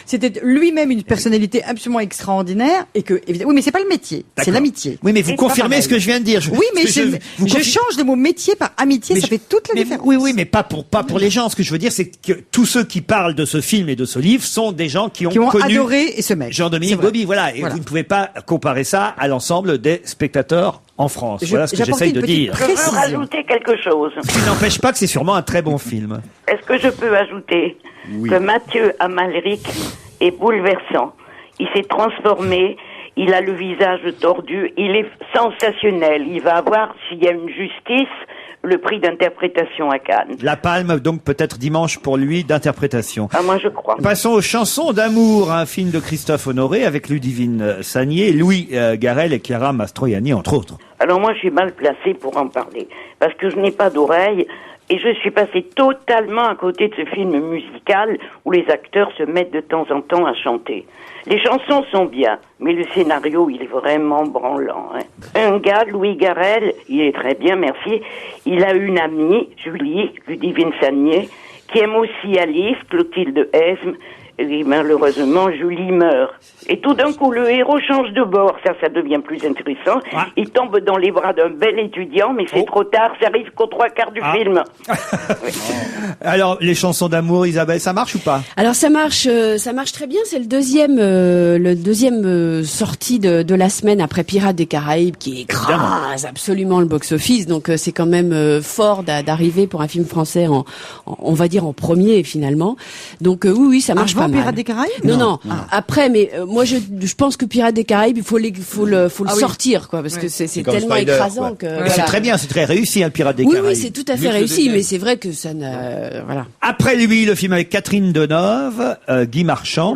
c'était lui-même une personnalité absolument extraordinaire et que évidemment oui mais c'est pas le métier, c'est D'accord. l'amitié. Oui, mais vous C'est pas confirmez pareil. ce que je viens de dire. Oui mais Parce que vous je change le mot métier par amitié, Mais ça fait toute la différence. Oui, mais pas pour les gens. Ce que je veux dire, c'est que tous ceux qui parlent de ce film et de ce livre sont des gens qui ont connu adoré et ce mec. Jean-Dominique C'est vrai. Bobby. Voilà. Et Voilà. vous ne pouvez pas comparer ça à l'ensemble des spectateurs en France. Je- Voilà ce que j'apportais j'essaye une de petite dire. Je veux rajouter quelque chose. Ce qui n'empêche pas que c'est sûrement un très bon film. Est-ce que je peux ajouter que Mathieu Amalric est bouleversant. Il s'est transformé, il a le visage tordu, il est sensationnel. Il va avoir, s'il y a une justice, le prix d'interprétation à Cannes. La Palme, donc peut-être dimanche pour lui d'interprétation. Ah, moi je crois. Passons aux chansons d'amour, un film de Christophe Honoré avec Ludivine Sagnier, Louis Garrel et Chiara Mastroianni entre autres. Alors moi je suis mal placée pour en parler, parce que je n'ai pas d'oreille, et je suis passée totalement à côté de ce film musical où les acteurs se mettent de temps en temps à chanter. Les chansons sont bien, mais le scénario, il est vraiment branlant. Hein. Un gars, Louis Garrel, il est très bien, merci. Il a une amie, Julie, Ludivine Sagnier, qui aime aussi Alice, Clotilde Esme, et malheureusement, Julie meurt. Et tout d'un coup, le héros change de bord. Ça devient plus intéressant. Il tombe dans les bras d'un bel étudiant, mais c'est trop tard. Ça arrive qu'aux 3/4 du film. Alors, les chansons d'amour, Isabelle, ça marche ou pas? Alors ça marche très bien. C'est le deuxième sortie de la semaine après Pirates des Caraïbes qui écrase absolument le box-office. Donc c'est quand même fort d'arriver pour un film français on va dire en premier finalement. Donc oui, ça marche Avant pas mal. Pirates des Caraïbes? Non. Après, mais moi je pense que Pirates des Caraïbes, il faut le sortir quoi, parce que c'est comme tellement Spider, écrasant quoi. que. Mais voilà. c'est très bien, c'est très réussi, hein, le Pirate des Oui, Caraïbes. oui, c'est tout à fait réussi, mais c'est vrai que ça voilà. Après lui, le film avec Catherine Deneuve, Guy Marchand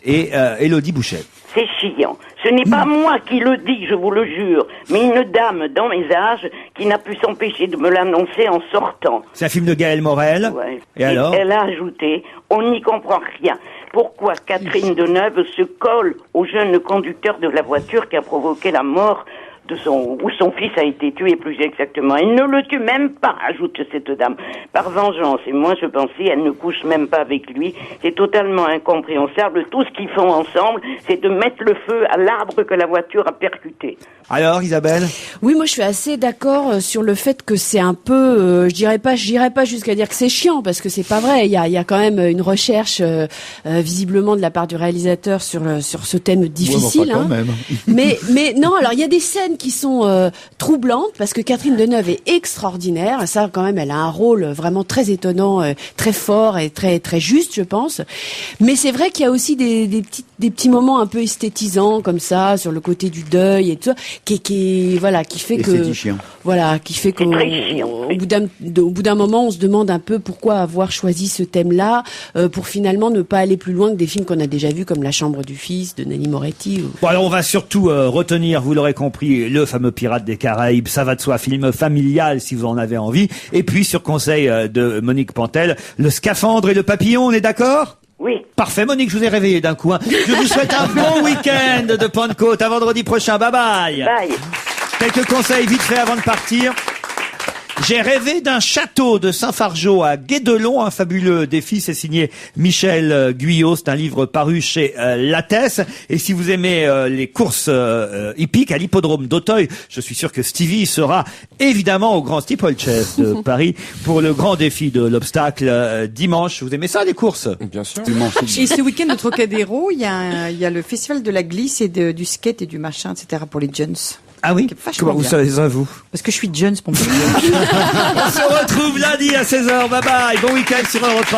et Élodie Bouchet. C'est chiant. Ce n'est pas moi qui le dis, je vous le jure, mais une dame dans mes âges qui n'a pu s'empêcher de me l'annoncer en sortant. C'est un film de Gaël Morel. Ouais. Et alors elle a ajouté, on n'y comprend rien. Pourquoi Catherine Deneuve se colle au jeune conducteur de la voiture qui a provoqué la mort de où son fils a été tué plus exactement. Elle ne le tue même pas, ajoute cette dame, par vengeance. Et moi, je pensais, elle ne couche même pas avec lui. C'est totalement incompréhensible. Tout ce qu'ils font ensemble, c'est de mettre le feu à l'arbre que la voiture a percuté. Alors, Isabelle? Oui, moi je suis assez d'accord sur le fait que c'est un peu, je dirais pas jusqu'à dire que c'est chiant parce que c'est pas vrai. Il y a quand même une recherche visiblement de la part du réalisateur sur ce thème difficile. Ouais, quand même. Mais non, alors il y a des scènes qui sont troublantes parce que Catherine Deneuve est extraordinaire. Ça quand même, elle a un rôle vraiment très étonnant, très fort et très très juste, je pense. Mais c'est vrai qu'il y a aussi des petits moments un peu esthétisants comme ça sur le côté du deuil et tout ça. Qui fait que au bout d'un moment on se demande un peu pourquoi avoir choisi ce thème-là pour finalement ne pas aller plus loin que des films qu'on a déjà vus comme La Chambre du Fils de Nanni Moretti. Bon, alors on va surtout retenir, vous l'aurez compris, le fameux Pirate des Caraïbes, ça va de soi, film familial si vous en avez envie. Et puis sur conseil de Monique Pantel, Le Scaphandre et le Papillon, on est d'accord? Oui. Parfait, Monique, je vous ai réveillé d'un coup. Hein. Je vous souhaite un bon week-end de Pentecôte. À vendredi prochain. Bye bye. Bye. Quelques conseils vite fait avant de partir. J'ai rêvé d'un château de Saint-Fargeau à Guédelon, un fabuleux défi. C'est signé Michel Guyot. C'est un livre paru chez Lattès. Et si vous aimez les courses hippiques à l'hippodrome d'Auteuil, je suis sûr que Stevie sera évidemment au Grand Steeplechase de Paris pour le grand défi de l'obstacle dimanche. Vous aimez ça, les courses? Bien sûr. Et ce week-end au Trocadéro, il y a le festival de la glisse et du skate et du machin, etc. pour les jeunes. Ah oui? Comment vous savez ça, vous? Parce que je suis Jones, pour me On se retrouve lundi à 16h. Bye bye. Bon week-end sur Europe 1.